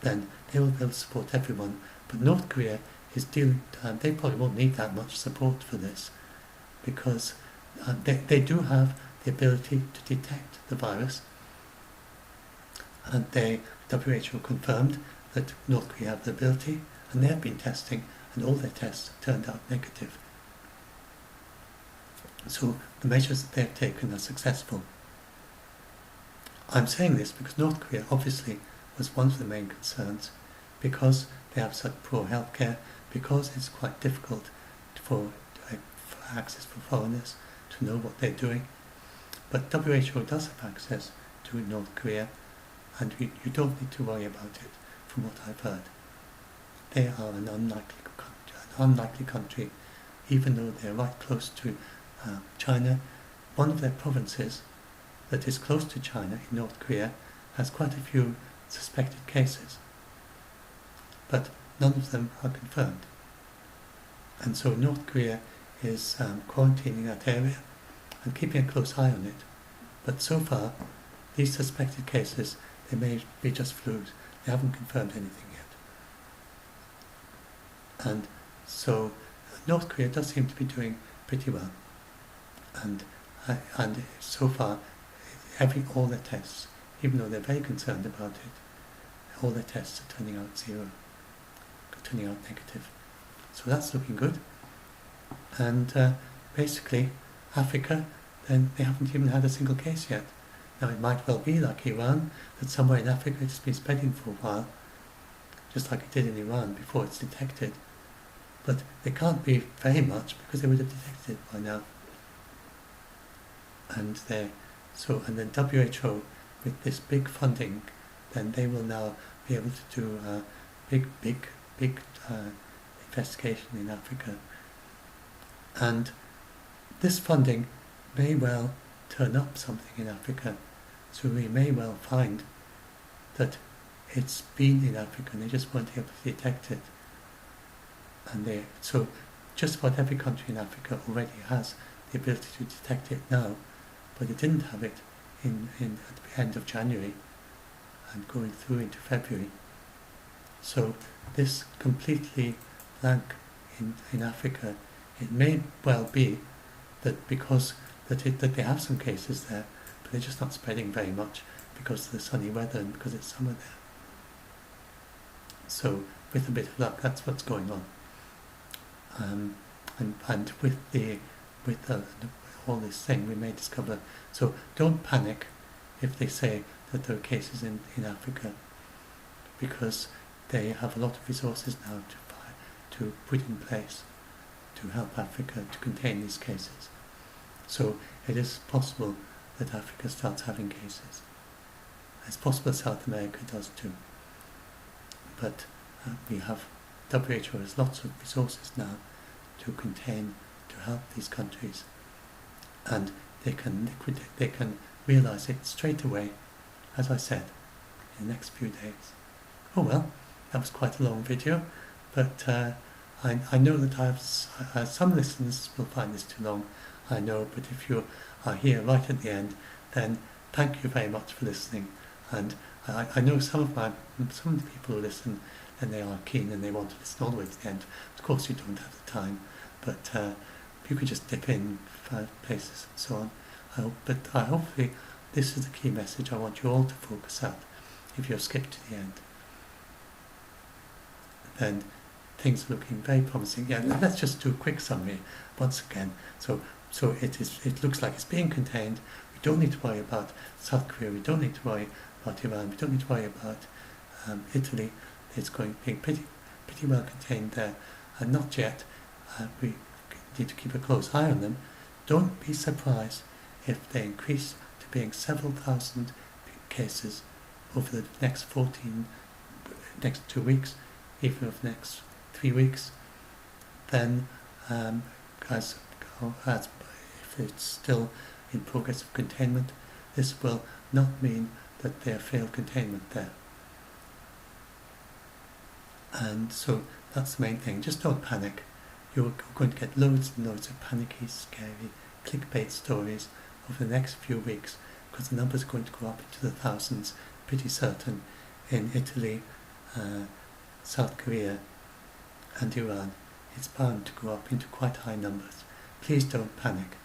[SPEAKER 1] then they will be able to support everyone. But North Korea is dealing, they probably won't need that much support for this, because they do have the ability to detect the virus, and WHO confirmed that North Korea have the ability, and they have been testing, and all their tests turned out negative. So the measures that they have taken are successful. I'm saying this because North Korea obviously was one of the main concerns, because they have such poor healthcare, because it's quite difficult for access for foreigners to know what they're doing. But WHO does have access to North Korea, and you don't need to worry about it, from what I've heard. They are an unlikely country, even though they're right close to China. One of their provinces that is close to China, in North Korea, has quite a few suspected cases, but none of them are confirmed. And so North Korea is quarantining that area and keeping a close eye on it. But so far, these suspected cases, they may be just flus. They haven't confirmed anything yet. And so North Korea does seem to be doing pretty well. And so far, all their tests, even though they're very concerned about it, all their tests are turning out turning out negative. So that's looking good. And basically, Africa, then they haven't even had a single case yet. Now it might well be like Iran, that somewhere in Africa it's been spreading for a while, just like it did in Iran before it's detected. But they can't be very much, because they would have detected it by now. And then WHO, with this big funding, then they will now be able to do a big investigation in Africa. And this funding may well turn up something in Africa. So we may well find that it's been in Africa and they just weren't able to detect it. And so just about every country in Africa already has the ability to detect it now, but it didn't have it at the end of January and going through into February. So this completely blank in Africa, it may well be that because that they have some cases there, but they're just not spreading very much because of the sunny weather and because it's summer there. So with a bit of luck, that's what's going on. And with all this thing, we may discover. So don't panic if they say that there are cases in Africa, because they have a lot of resources now to put in place to help Africa to contain these cases. So it is possible that Africa starts having cases. It's possible South America does too. But we have, WHO has lots of resources now to contain, to help these countries. And they can realise it straight away, as I said, in the next few days. Oh well, that was quite a long video, but I know that I have some listeners will find this too long, I know, but if you are here right at the end, then thank you very much for listening. And I know some of the people who listen, and they are keen and they want to listen all the way to the end. Of course you don't have the time, but you could just dip in 5 places and so on. Hopefully this is the key message I want you all to focus at. If you've skipped to the end, then things are looking very promising. Yeah, let's just do a quick summary once again. So it looks like it's being contained. We don't need to worry about South Korea. We don't need to worry about Iran. We don't need to worry about Italy. It's being pretty well contained there, and not yet. We need to keep a close eye on them. Don't be surprised if they increase to there being several thousand cases over the next 2 weeks, even over the next 3 weeks, then as if it's still in progress of containment, this will not mean that there failed containment there. And so that's the main thing. Just don't panic. You're going to get loads and loads of panicky, scary, clickbait stories over the next few weeks, because the numbers are going to go up into the thousands, pretty certain, in Italy, South Korea and Iran. It's bound to go up into quite high numbers. Please don't panic.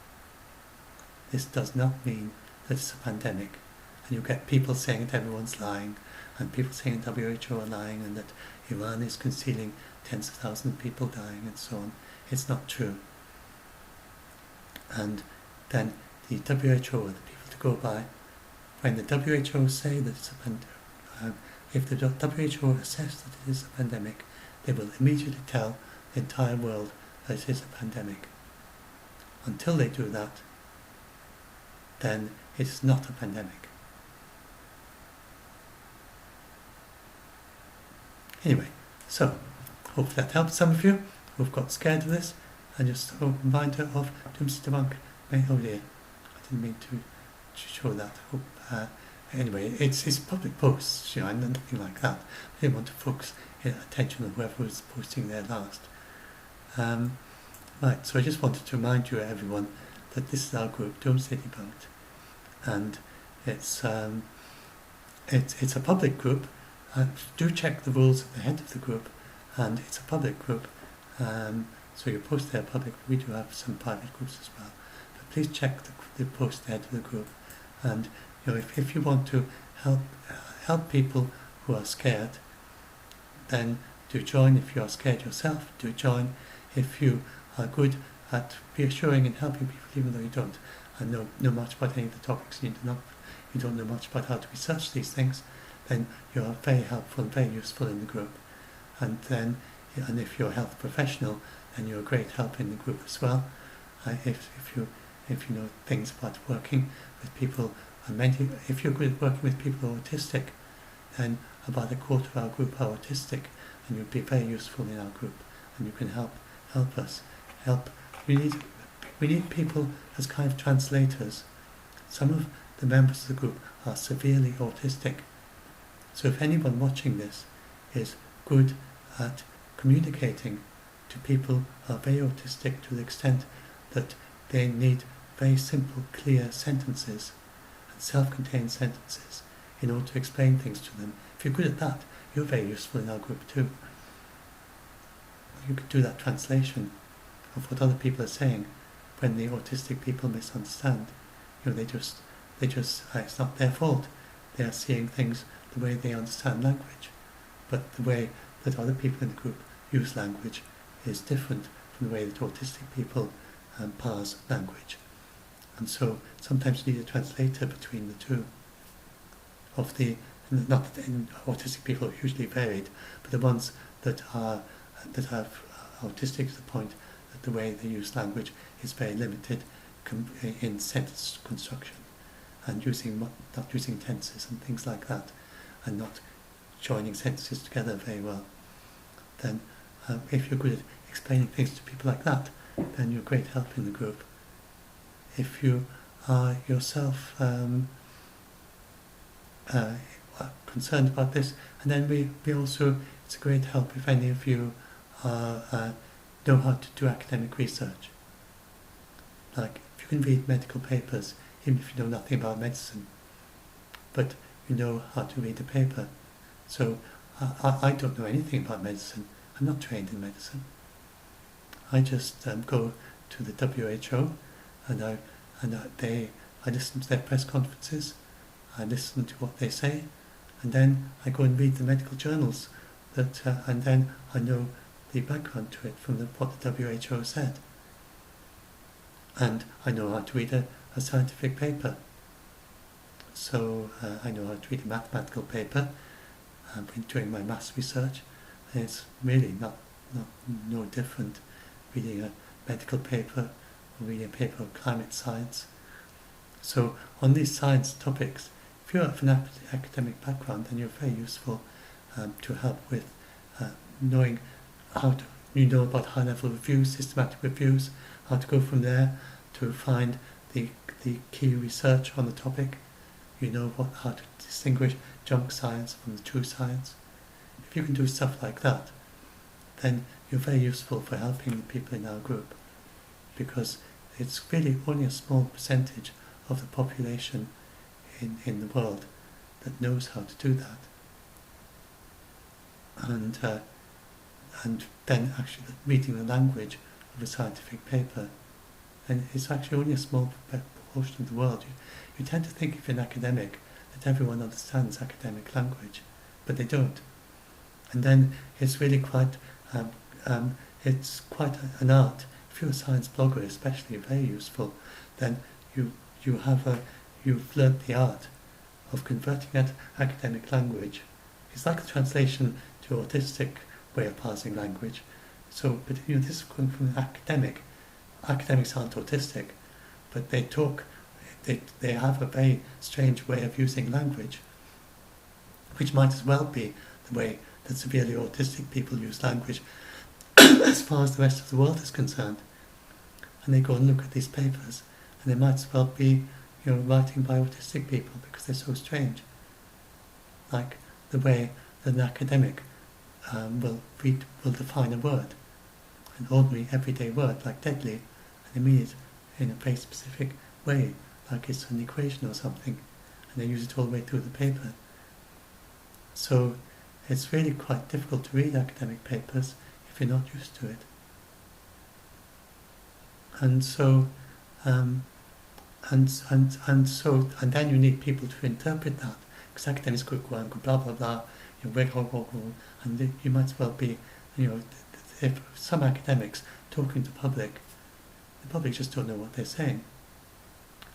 [SPEAKER 1] This does not mean that it's a pandemic. And you get people saying that everyone's lying, and people saying that WHO are lying, and that Iran is concealing tens of thousands of people dying and so on. It's not true. And then the WHO are the people to go by. When the WHO say that it's a pandemic, if the WHO assess that it is a pandemic, they will immediately tell the entire world that it is a pandemic. Until they do that, then it is not a pandemic. Anyway, so hopefully that helps some of you who've got scared of this, and just a reminder of Doomsday Debunk. Oh dear, I didn't mean to show that. Anyway, it's public posts, and nothing like that. I didn't want to focus attention on whoever was posting there last. Right, so I just wanted to remind you, everyone, that this is our group, Doomsday Debunked, and it's a public group. Do check the rules at the head of the group, and it's a public group, so your posts there are public. We do have some private groups as well, but please check the post at the head of the group. And if you want to help people who are scared, then do join. If you are scared yourself, do join. If you are good at reassuring and helping people, even though you don't know much about any of the topics, you don't know much about how to research these things, then you are very helpful and very useful in the group. And if you're a health professional, then you're a great help in the group as well. If you know things about working with people, if you're good at working with people who are autistic, then about a quarter of our group are autistic, and you'd be very useful in our group, and you can help us. We need people as kind of translators. Some of the members of the group are severely autistic. So if anyone watching this is good at communicating to people who are very autistic to the extent that they need very simple, clear sentences and self-contained sentences in order to explain things to them, if you're good at that, you're very useful in our group too. You could do that translation of what other people are saying when the autistic people misunderstand. They just it's not their fault. They are seeing things the way they understand language, but the way that other people in the group use language is different from the way that autistic people parse language. And so sometimes you need a translator between the two. Not that autistic people are hugely varied, but the ones that have autistic to the point that the way they use language is very limited in sentence construction, and not using tenses and things like that, and not joining sentences together very well. Then if you're good at explaining things to people like that, then you're great help in the group. If you are yourself concerned about this, and then we also, it's a great help if any of you know how to do academic research. Like, if you can read medical papers, even if you know nothing about medicine, but you know how to read a paper. So I don't know anything about medicine. I'm not trained in medicine. I just go to the WHO, and I listen to their press conferences. I listen to what they say, and then I go and read the medical journals and then I know the background to it from what the WHO said. And I know how to read a scientific paper. So I know how to read a mathematical paper. I've been doing my maths research, and it's really no different reading a medical paper or reading a paper of climate science. So on these science topics, if you're of an academic background, then you're very useful to help with knowing how to, you know about high-level reviews, systematic reviews, how to go from there to find the key research on the topic. You know how to distinguish junk science from the true science. If you can do stuff like that, then you're very useful for helping the people in our group, because it's really only a small percentage of the population in the world that knows how to do that. And then actually reading the language of a scientific paper, and it's actually only a small proportion of the world. You tend to think if you're an academic that everyone understands academic language, but they don't. And then it's really quite it's quite an art. If you're a science blogger, especially, very useful. Then you've learnt the art of converting that academic language. It's like a translation to autistic way of parsing language. So, but this is coming from an academic. Academics aren't autistic, but they talk. They have a very strange way of using language, which might as well be the way that severely autistic people use language as far as the rest of the world is concerned. And they go and look at these papers, and they might as well be, writing by autistic people because they're so strange. Like the way that an academic will define a word, an ordinary everyday word like deadly, and they mean it in a very specific way, like it's an equation or something, and they use it all the way through the paper. So it's really quite difficult to read academic papers if you're not used to it. And so, and then you need people to interpret that, because academics could go and go blah blah blah, and you might as well be, if some academics talking to the public just don't know what they're saying,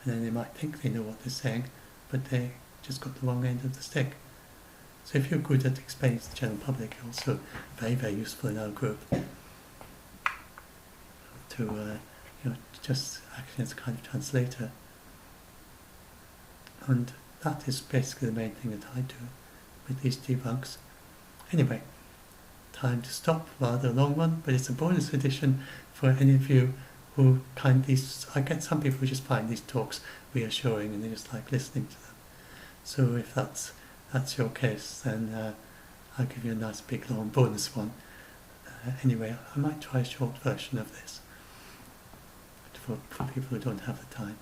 [SPEAKER 1] and then they might think they know what they're saying, but they just got the wrong end of the stick. So if you're good at explaining to the general public, you're also very, very useful in our group to, just acting as a kind of translator. And that is basically the main thing that I do with these debunks. Anyway, time to stop, rather a long one, but it's a bonus edition for any of you who I get some people who just find these talks reassuring and they just like listening to them. So if that's your case, then I'll give you a nice big long bonus one. Anyway, I might try a short version of this for people who don't have the time.